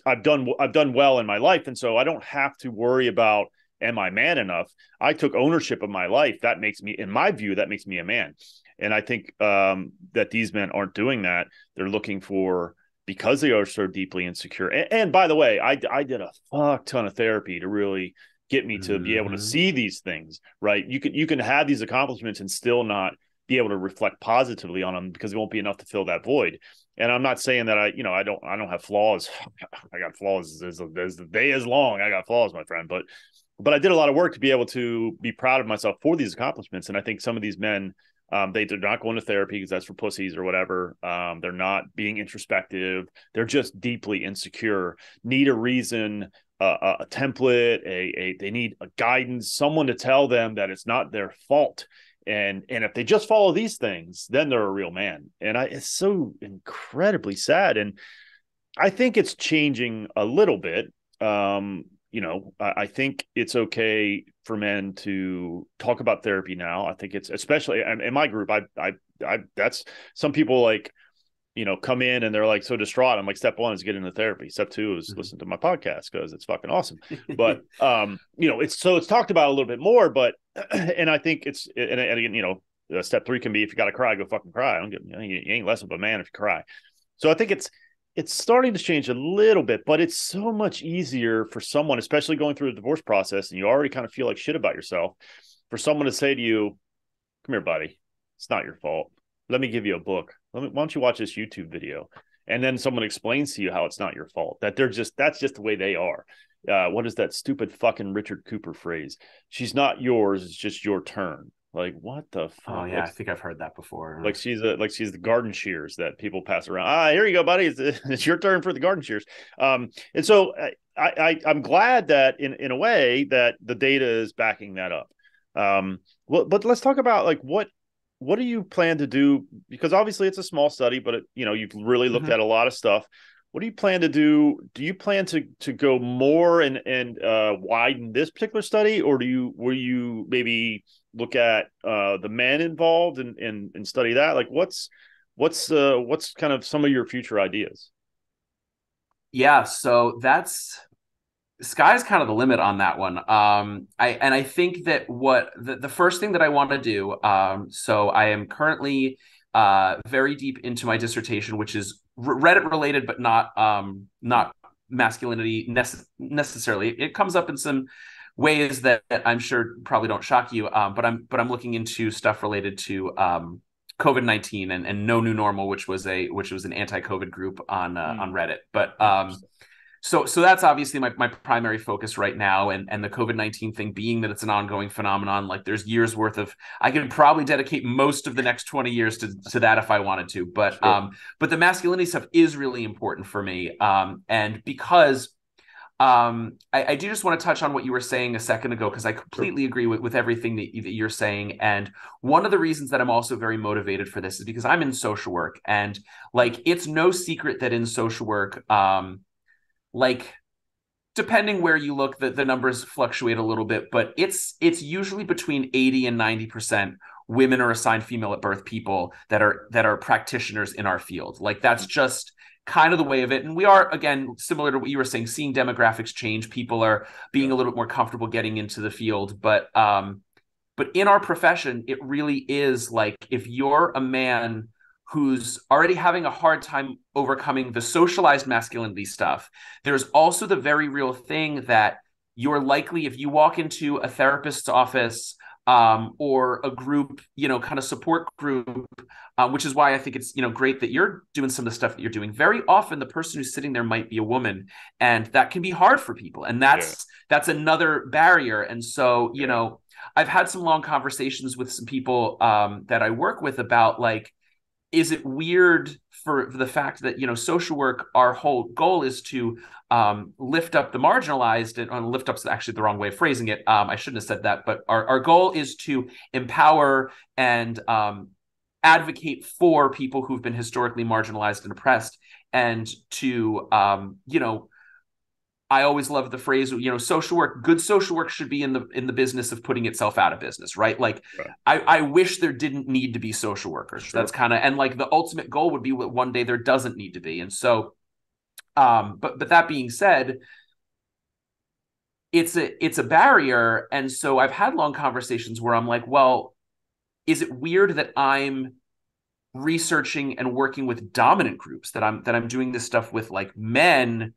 I've done well in my life, and so I don't have to worry about, am I man enough? I took ownership of my life. That makes me, in my view, that makes me a man. And I think that these men aren't doing that. They're looking for, because they are so deeply insecure. And by the way, I did a fuck ton of therapy to really get me to be able to see these things, right? You can have these accomplishments and still not be able to reflect positively on them, because it won't be enough to fill that void. And I'm not saying that I don't have flaws. I got flaws as the day is long. I got flaws, my friend. But I did a lot of work to be able to be proud of myself for these accomplishments. And I think some of these men, they're not going to therapy because that's for pussies or whatever. They're not being introspective. They're just deeply insecure, need a reason, a template, they need a guidance, someone to tell them that it's not their fault. And if they just follow these things, then they're a real man. And it's so incredibly sad. And I think it's changing a little bit. I think it's okay for men to talk about therapy now. I think it's, especially in my group, I that's, some people like, come in and they're like so distraught. I'm like, step one is get into therapy. Step two is listen to my podcast because it's fucking awesome. But it's talked about a little bit more. But and I think it's, and again, step three can be, if you got to cry, go fucking cry. I don't get, you ain't less of a man if you cry. So I think it's starting to change a little bit, but it's so much easier for someone, especially going through the divorce process, and you already kind of feel like shit about yourself, for someone to say to you, come here, buddy, it's not your fault. Let me give you a book. Why don't you watch this YouTube video? And then someone explains to you how it's not your fault, that that's just the way they are. What is that stupid fucking Richard Cooper phrase? She's not yours. It's just your turn. Like, what the fuck? Oh yeah, I think I've heard that before. Like she's the garden shears that people pass around. Here you go, buddy. It's your turn for the garden shears. And so I'm glad that in a way that the data is backing that up. But let's talk about like what do you plan to do? Because obviously it's a small study, but you've really looked at a lot of stuff. What do you plan to do? Do you plan to go more and widen this particular study, or will you maybe look at the men involved and study that? Like what's kind of some of your future ideas? Yeah, so that's, sky's kind of the limit on that one. I think that what the first thing that I want to do, so I am currently very deep into my dissertation, which is Reddit related, but not masculinity necessarily. It comes up in some ways that I'm sure probably don't shock you. But I'm looking into stuff related to COVID-19 and No New Normal, which was an anti-COVID group on Reddit. But so that's obviously my primary focus right now, and the COVID-19 thing being that it's an ongoing phenomenon. Like there's years worth of, I could probably dedicate most of the next 20 years to that if I wanted to. But sure. But the masculinity stuff is really important for me, and because I do just want to touch on what you were saying a second ago, because I completely agree with everything that you're saying. And one of the reasons that I'm also very motivated for this is because I'm in social work, and like it's no secret that in social work, like depending where you look, the numbers fluctuate a little bit, but it's usually between 80 and 90% women or assigned female at birth people that are practitioners in our field. Like that's just kind of the way of it. And we are, again, similar to what you were saying, seeing demographics change. People are being a little bit more comfortable getting into the field. But in our profession, it really is like, if you're a man who's already having a hard time overcoming the socialized masculinity stuff, there's also the very real thing that you're likely, if you walk into a therapist's office, or a group, kind of support group, which is why I think it's, great that you're doing some of the stuff that you're doing. Very often the person who's sitting there might be a woman, and that can be hard for people. And that's another barrier. And so, I've had some long conversations with some people that I work with about like, is it weird for the fact that, social work, our whole goal is to lift up the marginalized, and lift up's actually the wrong way of phrasing it. I shouldn't have said that, but our goal is to empower and advocate for people who've been historically marginalized and oppressed, and to, I always love the phrase, social work, good social work should be in the business of putting itself out of business, right? Like, Right. I wish there didn't need to be social workers. Sure. That's kind of, and like the ultimate goal would be one day there doesn't need to be. And so, but that being said, it's a barrier. And so I've had long conversations where I'm like, well, is it weird that I'm researching and working with dominant groups, that I'm doing this stuff with like men?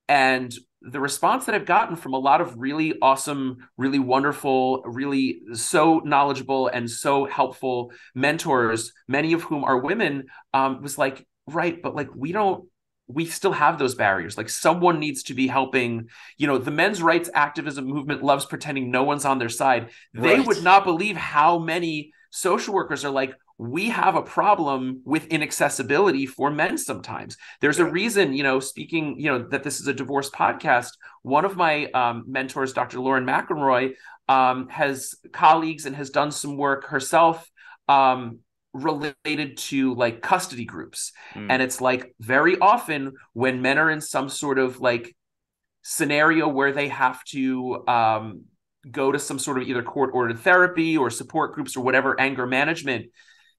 And the response that I've gotten from a lot of really awesome, really wonderful, really so knowledgeable and so helpful mentors, many of whom are women, was like, right, but like we still have those barriers. Like, someone needs to be helping. The men's rights activism movement loves pretending no one's on their side. They Right. would not believe how many social workers are like, we have a problem with inaccessibility for men sometimes. There's a reason, speaking, that this is a divorce podcast. One of my mentors, Dr. Lauren McElroy, has colleagues and has done some work herself related to like custody groups. And it's like, very often when men are in some sort of like scenario where they have to go to some sort of either court-ordered therapy or support groups or whatever, anger management,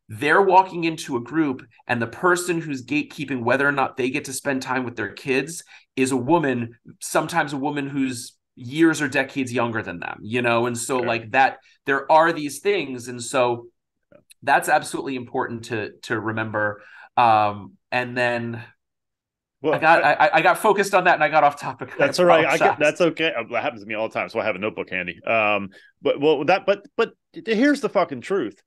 they're walking into a group, and the person who's gatekeeping whether or not they get to spend time with their kids is a woman, sometimes a woman who's years or decades younger than them, and so like that, there are these things. And so that's absolutely important to remember. And then Well, I got focused on that and I got off topic. that's all right. That's okay. That happens to me all the time. So I have a notebook handy. But here's the fucking truth.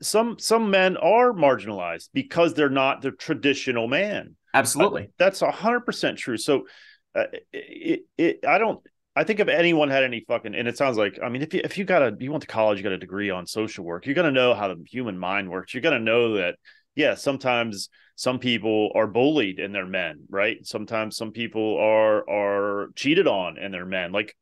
Some men are marginalized because they're not the traditional man. Absolutely. That's 100% true. So I think if anyone had any fucking, and it sounds like, I mean, if you went to college, you got a degree on social work, you're going to know how the human mind works. You're going to know that, yeah, sometimes some people are bullied and they're men, right? Sometimes some people are cheated on and they're men. Like,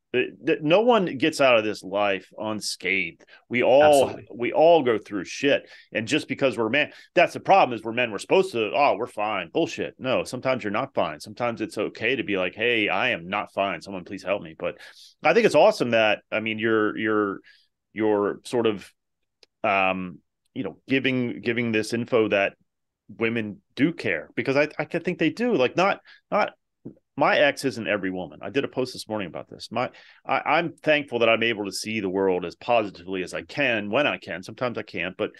no one gets out of this life unscathed. We all go through shit. And just because we're men, that's the problem, is we're men. We're supposed to, we're fine. Bullshit. No, sometimes you're not fine. Sometimes it's okay to be like, hey, I am not fine. Someone please help me. But I think it's awesome that, I mean, you're sort of, giving this info that women do care, because I think they do. Like, not my ex isn't every woman. I did a post this morning about this. I'm thankful that I'm able to see the world as positively as I can when I can. Sometimes I can't, but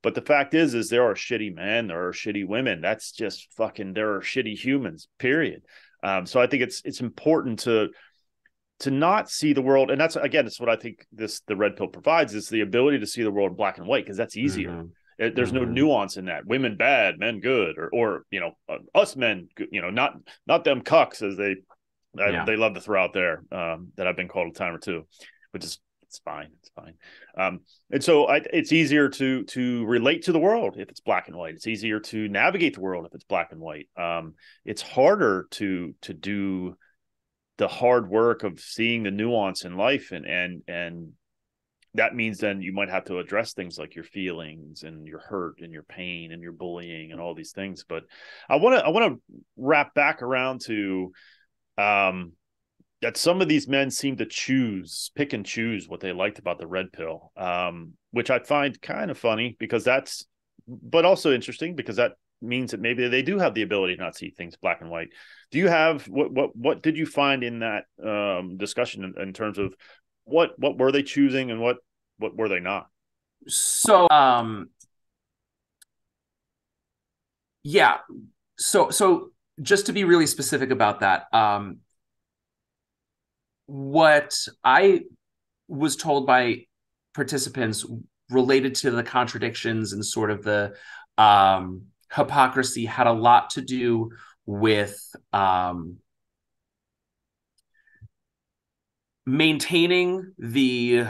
the fact is there are shitty men, there are shitty women. That's just fucking, there are shitty humans, period. So I think it's important to not see the world. And that's what I think the red pill provides, is the ability to see the world in black and white, because that's easier. Mm-hmm. There's no nuance in that. Women bad, men good, or us men, not them cucks, as they love to throw out there, that I've been called a time or two, which is, it's fine. And so it's easier to relate to the world if it's black and white. It's easier to navigate the world if it's black and white. It's harder to do the hard work of seeing the nuance in life, and that means then you might have to address things like your feelings and your hurt and your pain and your bullying and all these things. But I want to wrap back around to that some of these men seem to pick and choose what they liked about the red pill, which I find kind of funny, but also interesting, because that means that maybe they do have the ability to not see things black and white. Do you have, what did you find in that discussion in terms of what were they choosing and what were they not? So so just to be really specific about that, what I was told by participants related to the contradictions and sort of the hypocrisy had a lot to do with maintaining the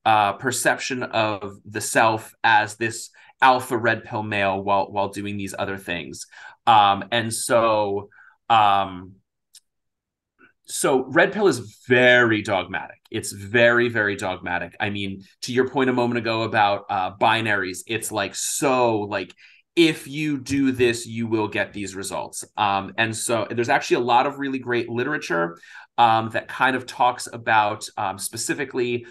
perception of the self as this alpha red pill male while doing these other things. And so red pill is very dogmatic. It's very, very dogmatic. I mean, to your point a moment ago about binaries, it's like, so like if you do this, you will get these results. And so there's actually a lot of really great literature that kind of talks about specifically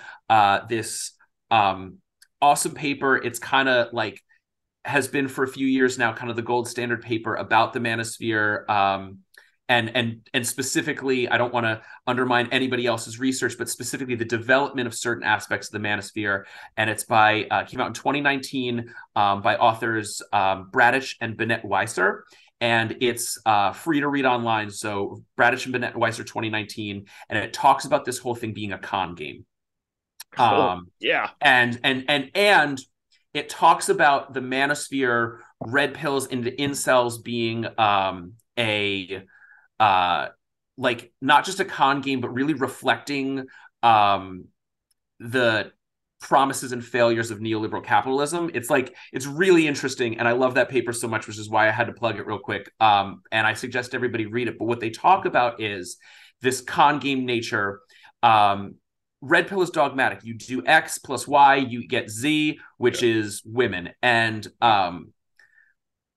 this awesome paper. It's kind of like has been for a few years now kind of the gold standard paper about the manosphere. And specifically, I don't want to undermine anybody else's research, but specifically the development of certain aspects of the manosphere. And it's came out in 2019 by authors Bradich and Bennett Weiser. And it's free to read online. So Bradich and Bennett Weiser 2019. And it talks about this whole thing being a con game. Cool. Yeah. And it talks about the manosphere, red pills into incels being a like not just a con game, but really reflecting the promises and failures of neoliberal capitalism. It's really interesting, and I love that paper so much, which is why I had to plug it real quick. And I suggest everybody read it. But what they talk about is this con game nature. Red pill is dogmatic. You do X plus Y, you get Z, which is women. And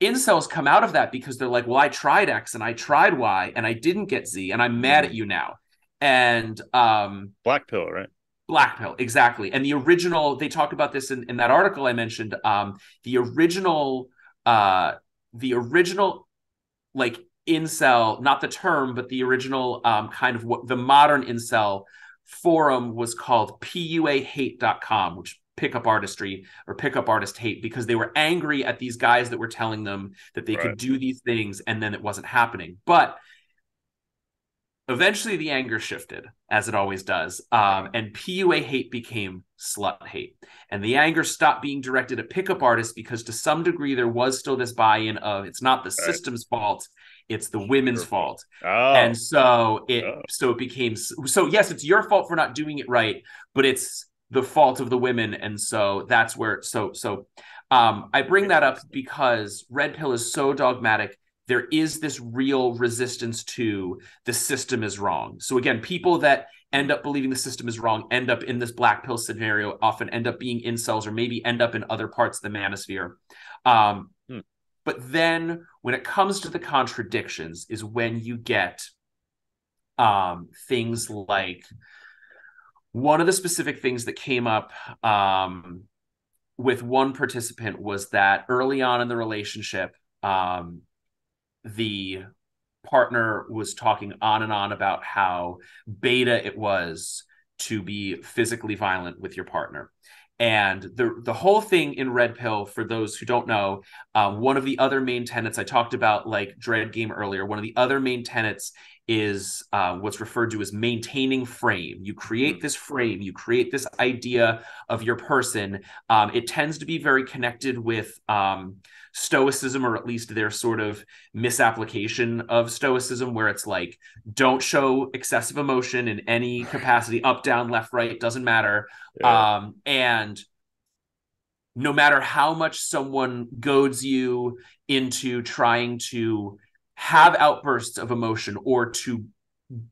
incels come out of that because they're like, well, I tried X and I tried Y and I didn't get Z, and I'm mad at you now. And black pill, right? Black pill, exactly. And the original, they talk about this in that article I mentioned. The original like incel, not the term, but the original kind of what the modern incel forum was called puahate.com, which pickup artistry or pickup artist hate, because they were angry at these guys that were telling them that they could do these things and then it wasn't happening. But eventually the anger shifted, as it always does, and PUA hate became slut hate. And the anger stopped being directed at pickup artists because to some degree there was still this buy-in of it's not the system's fault, it's the women's fault. And so it became, so yes, it's your fault for not doing it right, but it's the fault of the women. And so that's where, I bring that up because red pill is so dogmatic. There is this real resistance to the system is wrong. So again, people that end up believing the system is wrong end up in this black pill scenario, often end up being incels or maybe end up in other parts of the manosphere. But then when it comes to the contradictions is when you get things like one of the specific things that came up with one participant was that early on in the relationship, the partner was talking on and on about how beta it was to be physically violent with your partner. And the whole thing in red pill, for those who don't know, one of the other main tenets, I talked about like dread game earlier, one of the other main tenets is what's referred to as maintaining frame. You create this frame, you create this idea of your person. It tends to be very connected with stoicism, or at least their sort of misapplication of stoicism, where it's like, don't show excessive emotion in any capacity, up, down, left, right, doesn't matter. And no matter how much someone goads you into trying to have outbursts of emotion or to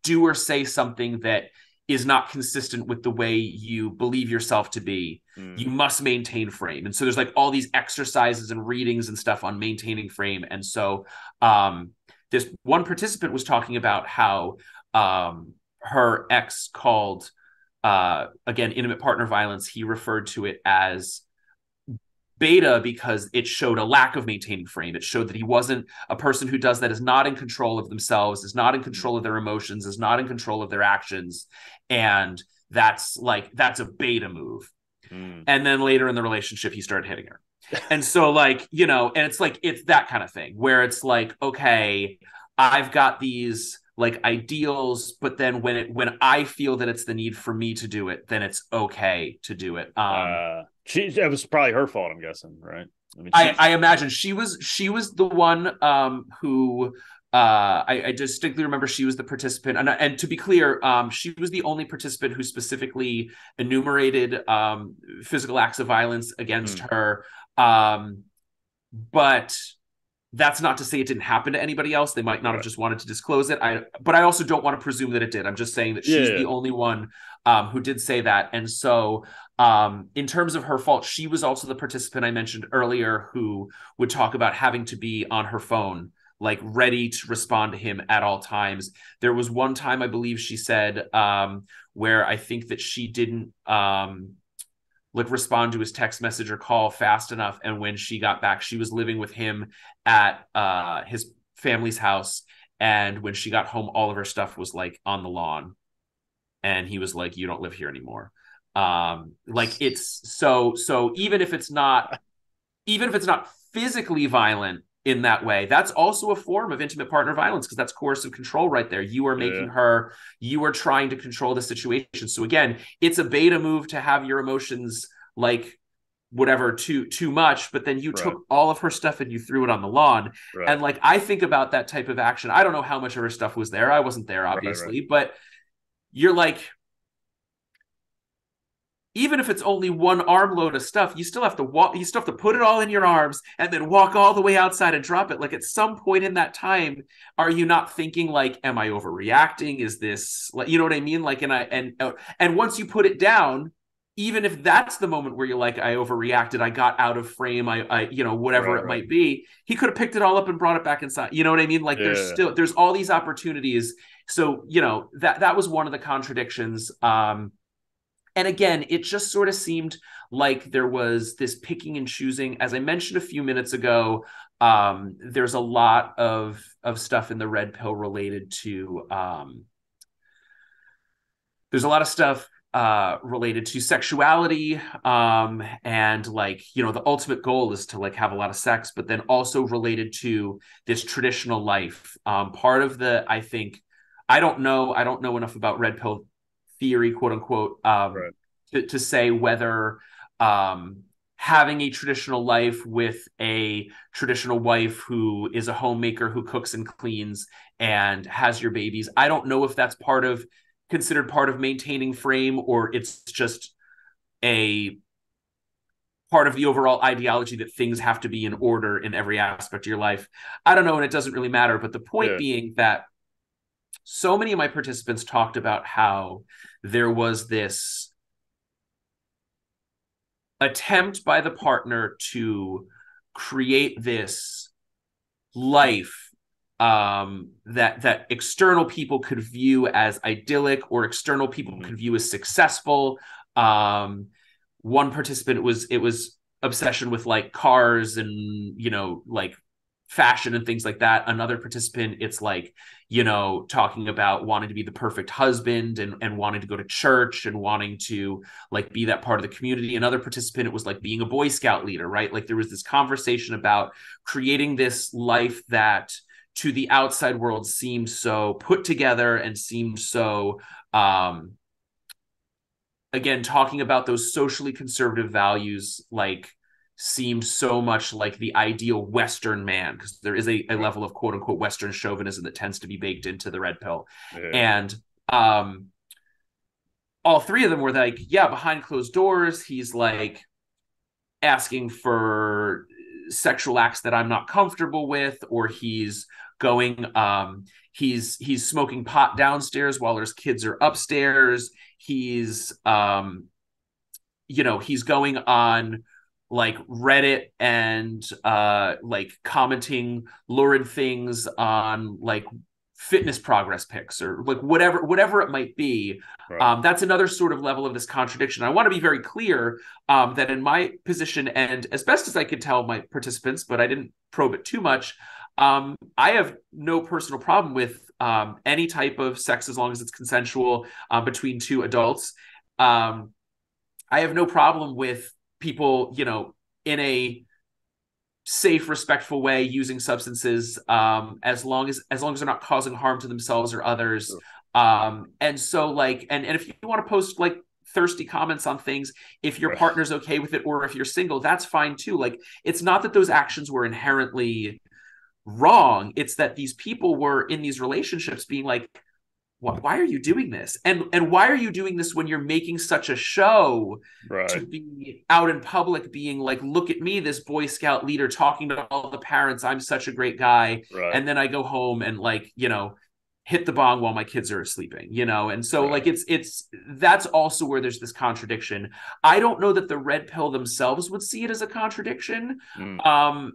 do or say something that is not consistent with the way you believe yourself to be, you must maintain frame. And so there's like all these exercises and readings and stuff on maintaining frame. And so this one participant was talking about how her ex called, again, intimate partner violence, he referred to it as beta because it showed a lack of maintaining frame. It showed that he wasn't a person who does that, is not in control of themselves, is not in control of their emotions, is not in control of their actions. And that's a beta move. And then later in the relationship, he started hitting her. And so like, you know, and it's that kind of thing where it's like, okay, I've got these like ideals, but then when I feel that it's the need for me to do it, then it's okay to do it. It was probably her fault, I'm guessing, right? I mean, I imagine she was the one who I distinctly remember she was the participant, and to be clear, she was the only participant who specifically enumerated physical acts of violence against her. But That's not to say it didn't happen to anybody else. They might not have Right. just wanted to disclose it. But I also don't want to presume that it did. I'm just saying that Yeah. she's Yeah. the only one who did say that. And so, in terms of her fault, she was also the participant I mentioned earlier who would talk about having to be on her phone, like ready to respond to him at all times. There was one time I believe she said where I think that she didn't like respond to his text message or call fast enough. And when she got back, she was living with him at his family's house. And when she got home, all of her stuff was like on the lawn. And he was like, "You don't live here anymore." Like it's so even if it's not physically violent in that way, that's also a form of intimate partner violence because that's coercive control right there. You are Yeah. making her, you are trying to control the situation. So again, it's a beta move to have your emotions like whatever too much, but then you Right. took all of her stuff and you threw it on the lawn. Right. And like I think about that type of action. I don't know how much of her stuff was there. I wasn't there, Right. Right. obviously, but you're like, even if it's only one armload of stuff, you still have to walk, you still have to put it all in your arms and then walk all the way outside and drop it. Like at some point in that time, are you not thinking like, am I overreacting? Is this like, you know what I mean? Like, and once you put it down, even if that's the moment where you're like, I overreacted, I got out of frame, whatever Right. it Right. might be, he could have picked it all up and brought it back inside. You know what I mean? Like Yeah. there's all these opportunities. So, that was one of the contradictions. And again, it just sort of seemed like there was this picking and choosing. As I mentioned a few minutes ago, there's a lot of stuff in the red pill related to there's a lot of stuff related to sexuality, and like the ultimate goal is to like have a lot of sex, but then also related to this traditional life. Part of the I think I don't know enough about red pill theory, quote unquote, Right. to say whether um, having a traditional life with a traditional wife who is a homemaker who cooks and cleans and has your babies. I don't know if that's considered part of maintaining frame or it's just a part of the overall ideology that things have to be in order in every aspect of your life. I don't know, and it doesn't really matter. But the point Yeah. being that so many of my participants talked about how there was this attempt by the partner to create this life that external people could view as idyllic or external people Hmm. could view as successful. One participant it was obsession with like cars and like fashion and things like that. Another participant, it's like talking about wanting to be the perfect husband and wanting to go to church and wanting to like be that part of the community. Another participant, it was like being a Boy Scout leader, right? Like there was this conversation about creating this life that to the outside world seemed so put together and seemed so again, talking about those socially conservative values, like seemed so much like the ideal Western man, because there is a Right. level of quote unquote Western chauvinism that tends to be baked into the red pill. Yeah. And all three of them were like, yeah, behind closed doors, he's like asking for sexual acts that I'm not comfortable with, or he's going he's smoking pot downstairs while his kids are upstairs. He's going on like Reddit and like commenting lurid things on like fitness progress pics or like whatever it might be. Right. That's another sort of level of this contradiction. I want to be very clear that in my position, and as best as I could tell my participants, but I didn't probe it too much, I have no personal problem with any type of sex as long as it's consensual between two adults. Um, I have no problem with people, in a safe, respectful way using substances, as long as they're not causing harm to themselves or others. Sure. And so like, and if you want to post like thirsty comments on things, if your Right. partner's okay with it, or if you're single, that's fine too. Like, it's not that those actions were inherently wrong. It's that these people were in these relationships being like, why are you doing this? And why are you doing this when you're making such a show to Right. be out in public being like, look at me, this Boy Scout leader talking to all the parents, I'm such a great guy. Right. And then I go home and like, hit the bong while my kids are sleeping, and so like Right. it's that's also where there's this contradiction. I don't know that the red pill themselves would see it as a contradiction, Mm. um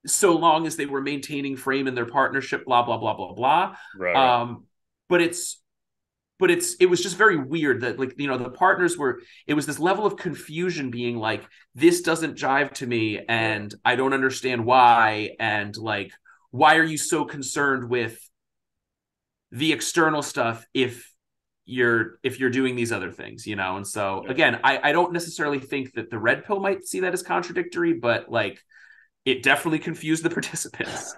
so long as they were maintaining frame in their partnership, blah blah blah blah blah. Right. Right. um but it was just very weird that, like, the partners were, it was this level of confusion being like, this doesn't jive to me Right. and I don't understand why, and like, why are you so concerned with the external stuff if you're doing these other things, and so Yeah. again, I don't necessarily think that the red pill might see that as contradictory, but like, it definitely confused the participants.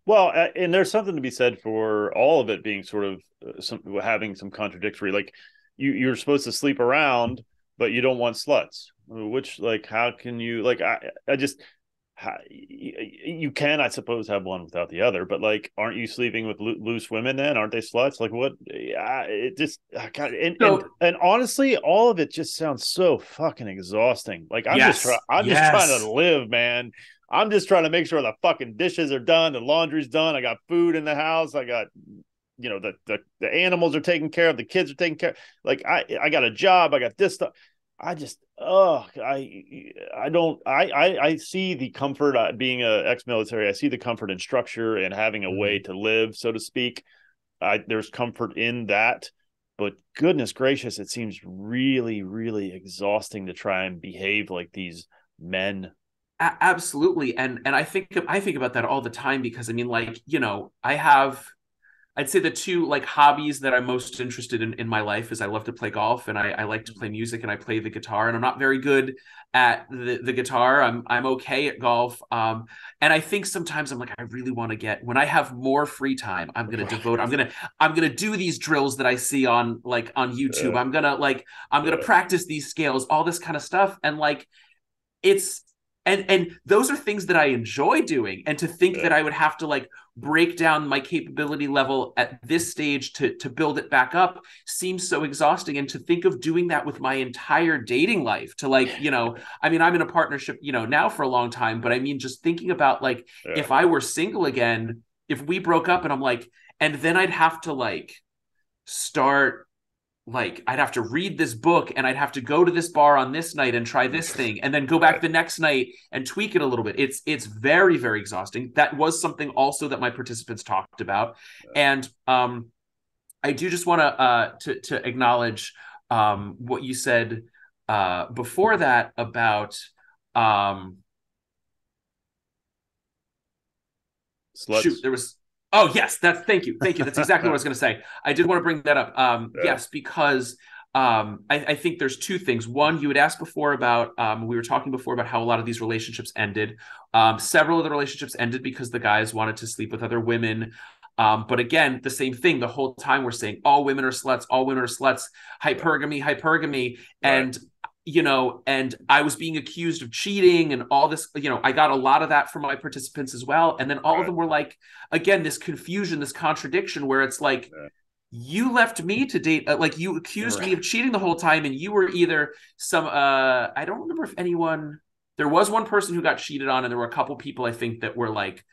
Well, and there's something to be said for all of it being sort of having some contradictory. Like you're supposed to sleep around, but you don't want sluts. Which, like, how can you, like, I just you can, I suppose, have one without the other, but like, aren't you sleeping with loose women then? Aren't they sluts? Like, what? It just God, So and honestly, all of it just sounds so fucking exhausting. Like, yes, I'm just trying to yes. live, man. I'm just trying to make sure the fucking dishes are done, the laundry's done, I got food in the house, I got, the animals are taken care of, the kids are taken care of. Like, I got a job, I got this stuff. I just, I don't, I see the comfort, being a ex-military. I see the comfort in structure and having a way Mhm. to live, so to speak. There's comfort in that, but goodness gracious, it seems really, really exhausting to try and behave like these men. Absolutely, and I think about that all the time, because I mean, like, I have, I'd say the two like hobbies that I'm most interested in my life is I love to play golf and I like to play music and I play the guitar, and I'm not very good at the guitar. I'm okay at golf. And I think sometimes I'm like, I really want to get, when I have more free time, I'm gonna do these drills that I see on YouTube. uh, I'm gonna uh, practice these scales, all this kind of stuff. And like, it's and those are things that I enjoy doing, and to think that uh, I would have to like break down my capability level at this stage to build it back up seems so exhausting. And to think of doing that with my entire dating life, to like, I mean, I'm in a partnership, now for a long time, but I mean, just thinking about like, uh, if I were single again, if we broke up, and I'm like, and then I'd have to like start, like, I'd have to read this book and I'd have to go to this bar on this night and try this thing and then go back right. the next night and tweak it a little bit. It's very, very exhausting. That was something also that my participants talked about. And I do just want to acknowledge what you said before that about um shoot, Sluts. there was, oh yes, that's, thank you, that's exactly what I was going to say. I did want to bring that up. Yeah. Yes, because I think there's two things. One, you had asked before about, we were talking before about how a lot of these relationships ended. Several of the relationships ended because the guys wanted to sleep with other women. But again, the same thing. The whole time we're saying all women are sluts, all women are sluts, Right. hypergamy, hypergamy. Right. And I was being accused of cheating and all this. I got a lot of that from my participants as well. And then all of Right. them were like, again, this confusion, this contradiction where it's like, Yeah. you left me to date, like, you accused me Right. of cheating the whole time, and you were either some, I don't remember if anyone, there was one person who got cheated on, and there were a couple people I think that were like,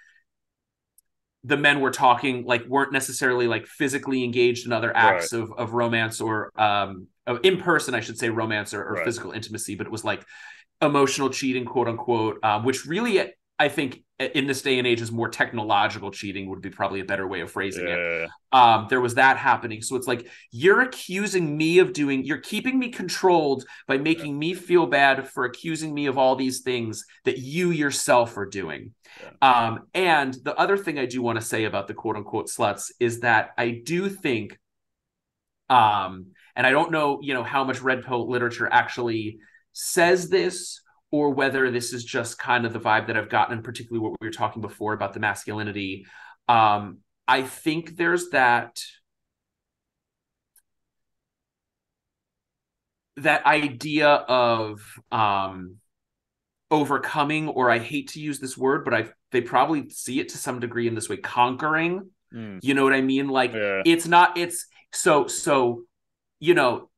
the men were talking, like, weren't necessarily like physically engaged in other Right. acts of romance, or in person, I should say, romance or Right. physical intimacy, but it was like emotional cheating, quote unquote, which really, I think in this day and age is more technological cheating, would be probably a better way of phrasing it. Yeah. There was that happening. So it's like, you're accusing me of doing, you're keeping me controlled by Yeah. making me feel bad for accusing me of all these things that you yourself are doing. Yeah. And the other thing I do want to say about the quote unquote sluts is that I do think, and I don't know, how much red pill literature actually says this, or whether this is just kind of the vibe that I've gotten, and particularly what we were talking before about the masculinity. I think there's that idea of overcoming, or I hate to use this word, but they probably see it to some degree in this way, conquering Mm. You know what I mean? Like Yeah. it's not, it's so, you know,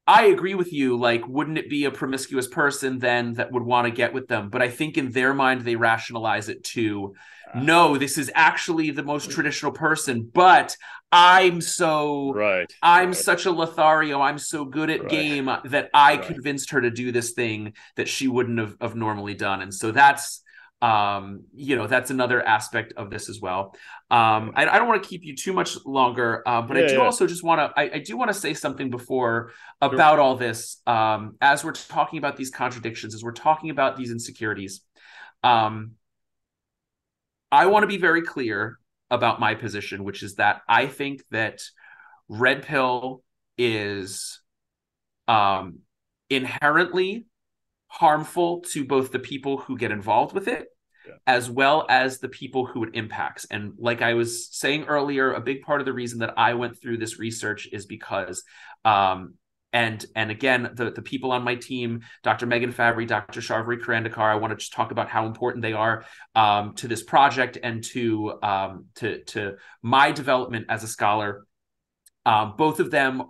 I agree with you. Like, wouldn't it be a promiscuous person then that would want to get with them? But I think in their mind, they rationalize it to, no, this is actually the most traditional person, but I'm so, Right. I'm Right. such a Lothario. I'm so good at Right. game that I Right. convinced her to do this thing that she wouldn't have normally done. And so that's another aspect of this as well. Yeah. I don't want to keep you too much longer, but I Yeah. do Yeah. also just want to, I do want to say something before Sure. about all this, as we're talking about these contradictions, as we're talking about these insecurities. Um, I want to be very clear about my position, which is that I think that red pill is um, inherently harmful to both the people who get involved with it Yeah. as well as the people who it impacts. And like I was saying earlier, a big part of the reason that I went through this research is because and again, the people on my team, Dr. Megan Fabry, Dr. Sharvari Karandikar, I want to just talk about how important they are to this project and to my development as a scholar. Both of them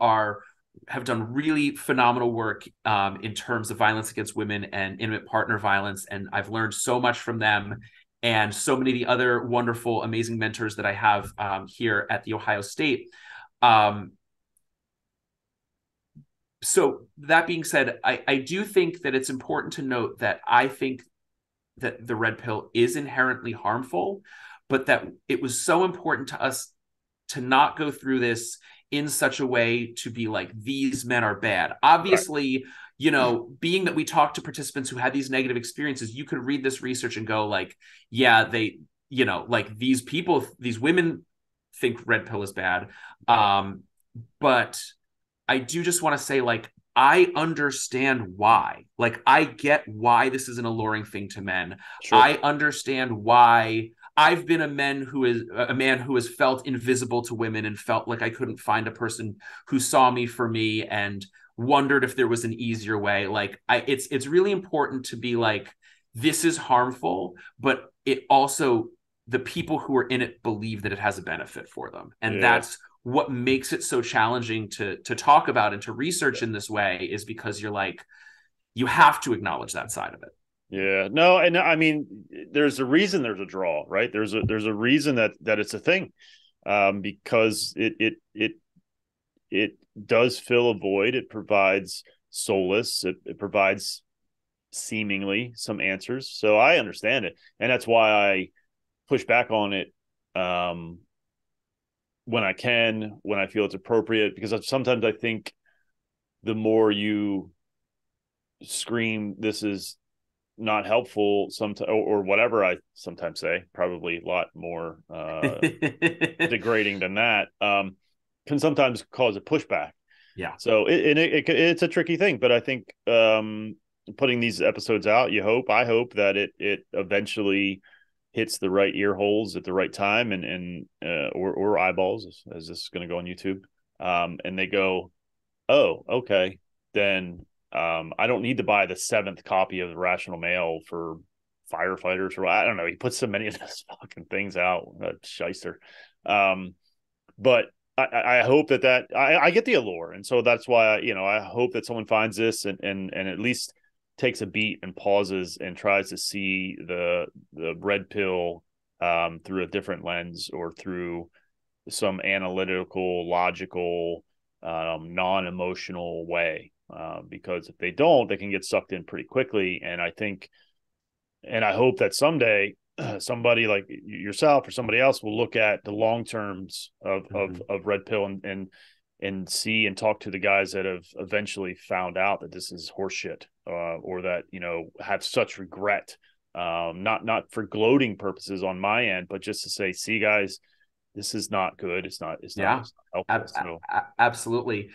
have done really phenomenal work in terms of violence against women and intimate partner violence, and I've learned so much from them and so many of the other wonderful, amazing mentors that I have here at the Ohio State. Um, so that being said, I do think that it's important to note that I think that the red pill is inherently harmful, but that it was so important to us to not go through this in such a way to be like, these men are bad. Right. Obviously, being that we talked to participants who had these negative experiences, you could read this research and go like, yeah, like these people, these women think red pill is bad. Right. But I do just want to say, like, I understand why. Like, I get why this is an alluring thing to men. Sure. I understand why I've been a man who has felt invisible to women and felt like I couldn't find a person who saw me for me and wondered if there was an easier way. Like, it's really important to be like, this is harmful, but it also, the people who are in it believe that it has a benefit for them. And Yeah. that's what makes it so challenging to talk about and to research in this way, is because you're like, you have to acknowledge that side of it. Yeah. No, and I mean, there's a reason there's a draw, right? There's a reason that it's a thing, because it does fill a void. It provides solace. It provides seemingly some answers. So I understand it, and that's why I push back on it when I can, when I feel it's appropriate, because sometimes I think the more you scream this is not helpful, sometimes, or whatever I sometimes say, probably a lot more degrading than that, can sometimes cause a pushback. Yeah. So it's a tricky thing, but I think putting these episodes out, I hope that it eventually hits the right ear holes at the right time, or eyeballs, as this is going to go on YouTube, and they go, oh, okay, then I don't need to buy the seventh copy of the Rational Mail for firefighters, or I don't know. He puts so many of those fucking things out, shyster. But I hope that I get the allure, and so that's why I hope that someone finds this and at least takes a beat and pauses and tries to see the red pill through a different lens, or through some analytical, logical, non-emotional way. Because if they don't, they can get sucked in pretty quickly. And I think, and I hope that someday somebody like yourself or somebody else will look at the long terms of red pill and see and talk to the guys that have eventually found out that this is horseshit, or that have such regret, not for gloating purposes on my end, but just to say, see, guys, this is not good. Yeah, It's not helpful. So absolutely.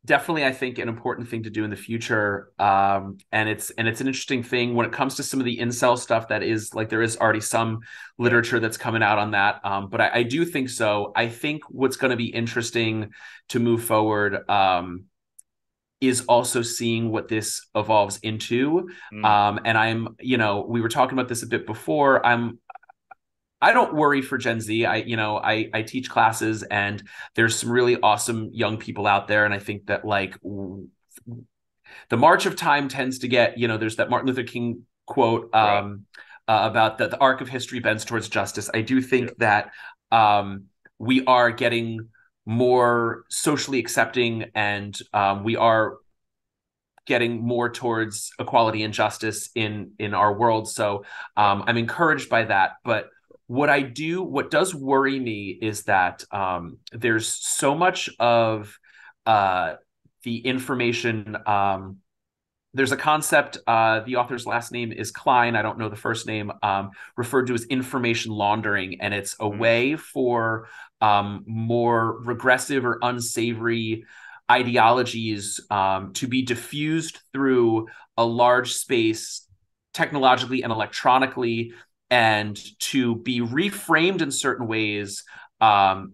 Definitely, I think an important thing to do in the future. And it's an interesting thing when it comes to some of the incel stuff. That is, like, there is already some yeah. literature that's coming out on that. But I do think so. I think what's going to be interesting to move forward is also seeing what this evolves into. Mm. And we were talking about this a bit before. I don't worry for Gen Z. I teach classes, and there's some really awesome young people out there, and I think that like the march of time tends to get, there's that Martin Luther King quote Right. about the arc of history bends towards justice. I do Yeah. think that we are getting more socially accepting, and we are getting more towards equality and justice in our world. So I'm encouraged by that. But what does worry me is that there's so much of uh, the information. There's a concept. The author's last name is Klein. I don't know the first name. Referred to as information laundering, and it's a Mm. way for more regressive or unsavory ideologies to be diffused through a large space, technologically and electronically, and to be reframed in certain ways, Yeah.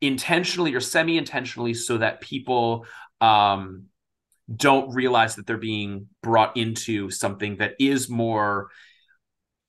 intentionally or semi-intentionally, so that people don't realize that they're being brought into something that is more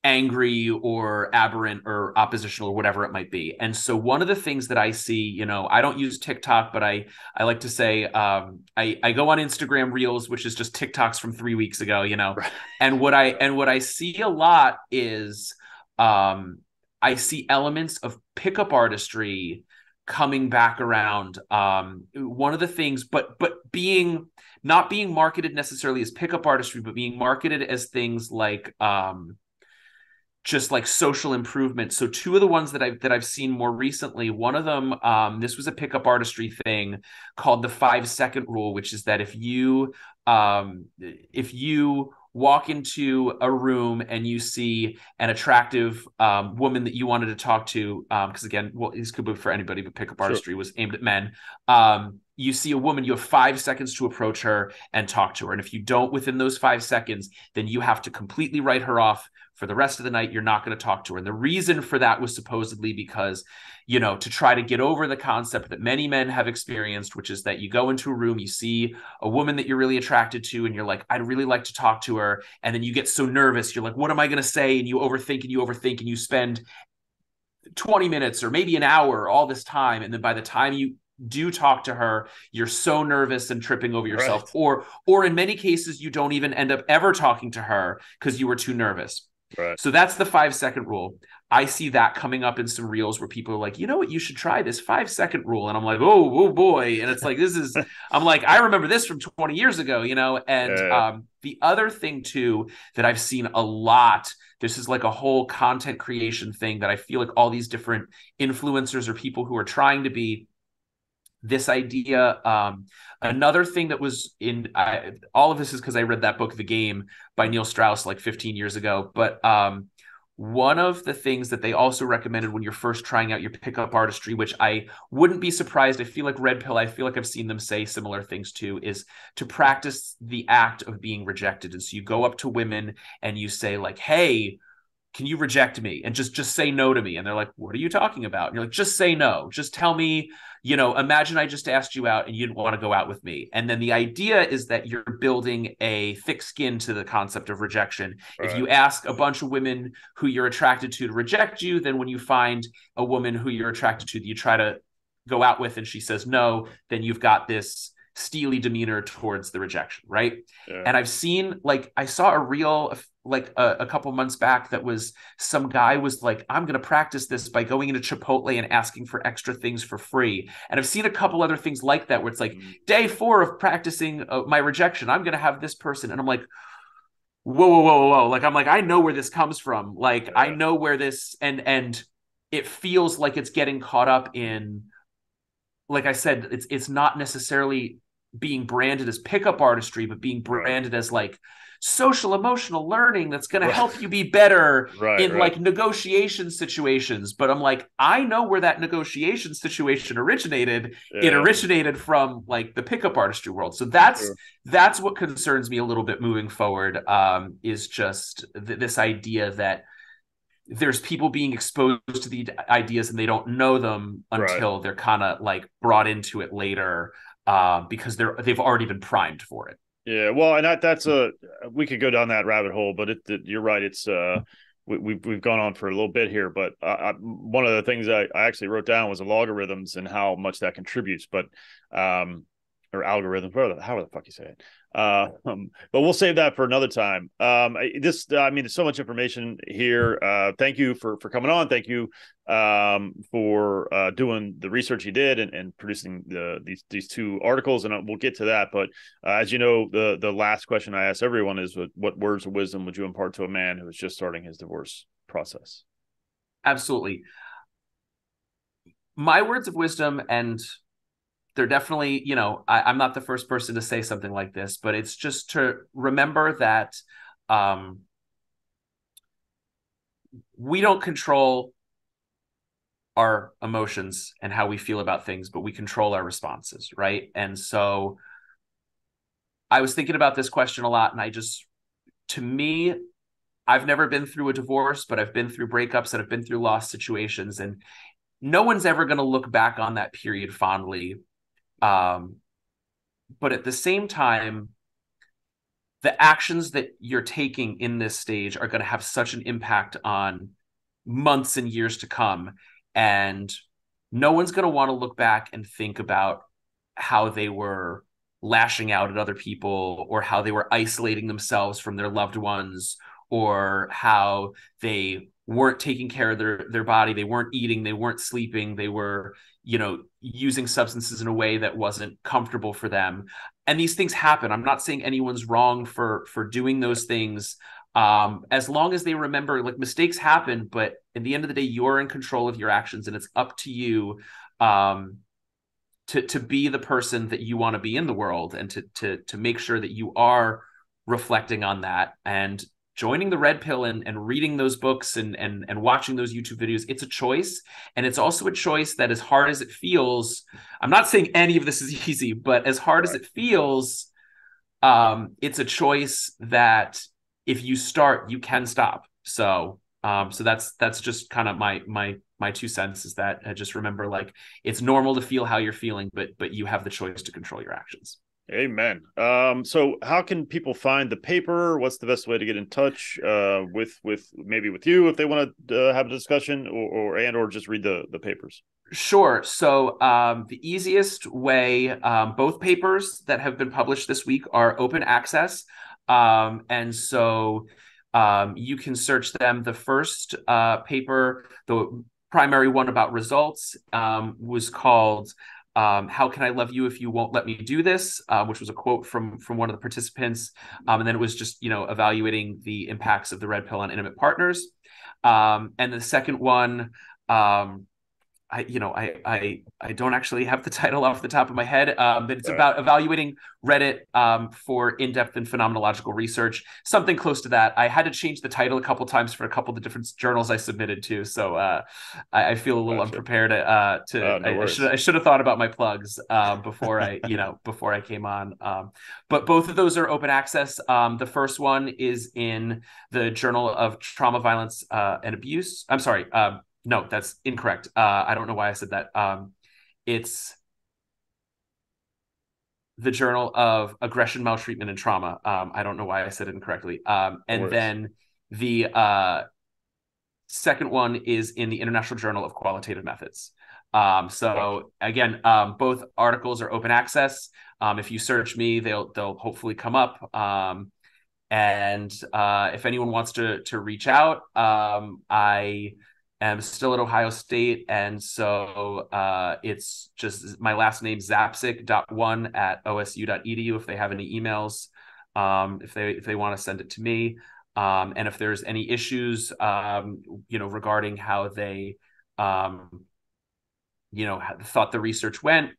angry or aberrant or oppositional or whatever it might be. And so one of the things that I see, I don't use TikTok, but I like to say I go on Instagram Reels, which is just TikToks from 3 weeks ago, Right. and what I see a lot is I see elements of pickup artistry coming back around. One of the things, but being not being marketed necessarily as pickup artistry, but being marketed as things like just like social improvement. So two of the ones that I've seen more recently, one of them, this was a pickup artistry thing called the 5 second rule, which is that if you walk into a room and you see an attractive woman that you wanted to talk to, because again, well, this could be for anybody, but pickup Sure. artistry was aimed at men. You see a woman, you have 5 seconds to approach her and talk to her. And if you don't within those 5 seconds, then you have to completely write her off for the rest of the night. You're not going to talk to her. And the reason for that was supposedly because, to try to get over the concept that many men have experienced, which is that you go into a room, you see a woman that you're really attracted to, and you're like, I'd really like to talk to her. And then you get so nervous. You're like, what am I going to say? And you overthink, and you spend 20 minutes or maybe an hour, all this time. And then by the time you do talk to her, you're so nervous and tripping over yourself, Right. or in many cases you don't even end up ever talking to her because you were too nervous. Right. So that's the 5 second rule. I see that coming up in some reels where people are like, you know what, you should try this 5 second rule. And I'm like, oh boy. And it's like, I'm like, I remember this from 20 years ago, and Yeah. the other thing too that I've seen a lot, this is like a whole content creation thing that I feel like all these different influencers or people who are trying to be this idea. Another thing that was all of this is because I read that book, The Game, by Neil Strauss, like 15 years ago. But one of the things that they also recommended when you're first trying out your pickup artistry, which I wouldn't be surprised, I feel like Red Pill, I feel like I've seen them say similar things too, is to practice the act of being rejected. And so you go up to women and you say like, hey, can you reject me and just say no to me? And they're like, what are you talking about? And you're like, just say no. Just tell me, imagine I just asked you out and you didn't want to go out with me. And then the idea is that you're building a thick skin to the concept of rejection. If Right. you ask a bunch of women who you're attracted to reject you, then when you find a woman who you're attracted to that you try to go out with and she says no, then you've got this steely demeanor towards the rejection, right? Yeah. And I've seen, like, I saw a reel like a couple months back that was some guy was like, I'm going to practice this by going into Chipotle and asking for extra things for free. And I've seen a couple other things like that where it's like, Mm. day 4 of practicing my rejection, I'm going to have this person. And I'm like, whoa, whoa, whoa, whoa. Like, I'm like, I know where this comes from. Like, I Yeah. know where this, and it feels like it's getting caught up in, like I said, it's not necessarily being branded as pickup artistry, but being Right. branded as like social emotional learning that's going to Right. help you be better Right. in Right. like negotiation situations. But I'm like, I know where that negotiation situation originated. It Yeah. originated from like the pickup artistry world. So that's Sure. that's what concerns me a little bit moving forward. Is just this idea that there's people being exposed to the ideas and they don't know them Right. until they're kind of like brought into it later, because they've already been primed for it. Yeah. Well, and that's we could go down that rabbit hole, but you're right. It's we've gone on for a little bit here, but one of the things I actually wrote down was the logarithms and how much that contributes, but or algorithms, how the fuck you say it. But we'll save that for another time. I mean, there's so much information here. Thank you for coming on. Thank you for doing the research you did and producing these two articles, and we'll get to that. But as you know, the last question I ask everyone is, what words of wisdom would you impart to a man who is just starting his divorce process? Absolutely. My words of wisdom, and they're definitely, I'm not the first person to say something like this, but it's just to remember that we don't control our emotions and how we feel about things, but we control our responses, right? And so I was thinking about this question a lot, and to me, I've never been through a divorce, but I've been through breakups and I've been through lost situations, and no one's ever going to look back on that period fondly. But at the same time, the actions that you're taking in this stage are going to have such an impact on months and years to come. And no one's going to want to look back and think about how they were lashing out at other people, or how they were isolating themselves from their loved ones, or how they weren't taking care of their body. They weren't eating, they weren't sleeping, they were, using substances in a way that wasn't comfortable for them. And these things happen. I'm not saying anyone's wrong for doing those things. As long as they remember, like, mistakes happen, but at the end of the day, you're in control of your actions, and it's up to you to be the person that you want to be in the world, and to make sure that you are reflecting on that, and joining the red pill and reading those books and watching those YouTube videos. It's a choice. And it's also a choice that, as hard as it feels, I'm not saying any of this is easy, but as hard as it feels, it's a choice that if you start, you can stop. So that's just kind of my 2 cents, is that I just remember, like, it's normal to feel how you're feeling, but you have the choice to control your actions. Amen. So how can people find the paper? What's the best way to get in touch with maybe with you if they want to have a discussion, or just read the papers? Sure. So the easiest way, both papers that have been published this week are open access. And so you can search them. The first paper, the primary one about results, was called "How Can I Love You If You Won't Let Me Do This?" Which was a quote from one of the participants. And then it was just, evaluating the impacts of the red pill on intimate partners. And the second one, I don't actually have the title off the top of my head, but it's about evaluating Reddit for in-depth and phenomenological research, something close to that. I had to change the title a couple times for a couple of the different journals I submitted to, so I feel a little unprepared. I should have thought about my plugs before I came on. But both of those are open access. The first one is in the Journal of Trauma, Violence, and Abuse. I'm sorry. No, that's incorrect. I don't know why I said that. It's the Journal of Aggression, Maltreatment, and Trauma. I don't know why I said it incorrectly. And then the second one is in the International Journal of Qualitative Methods. So again, both articles are open access. If you search me, they'll hopefully come up. And if anyone wants to reach out, I am still at Ohio State, and so it's just my last name, Zapcic.1@osu.edu, if they have any emails, if they want to send it to me, and if there's any issues, regarding how they thought the research went,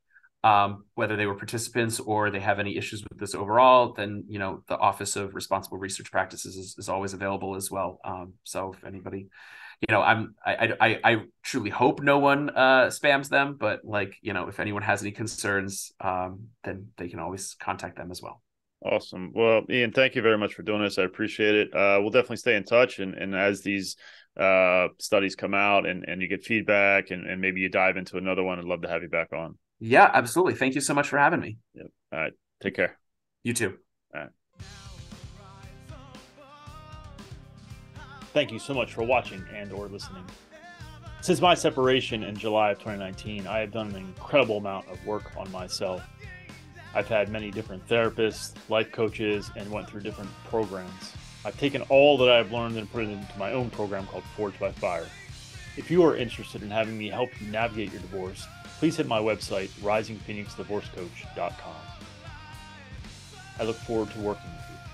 whether they were participants or they have any issues with this overall, then the Office of Responsible Research Practices is always available as well. So if anybody, I truly hope no one spams them, but if anyone has any concerns, then they can always contact them as well. Awesome. Well, Ian, thank you very much for doing this. I appreciate it. We'll definitely stay in touch, and as these studies come out and you get feedback and maybe you dive into another one, I'd love to have you back on. Yeah, absolutely. Thank you so much for having me. Yep. All right. Take care. You too. All right. thank you so much for watching and or listening. Since my separation in July of 2019, I have done an incredible amount of work on myself. I've had many different therapists, life coaches, and went through different programs. I've taken all that I've learned and put it into my own program called Forged by Fire. If you are interested in having me help you navigate your divorce, please hit my website, risingphoenixdivorcecoach.com. I look forward to working with you.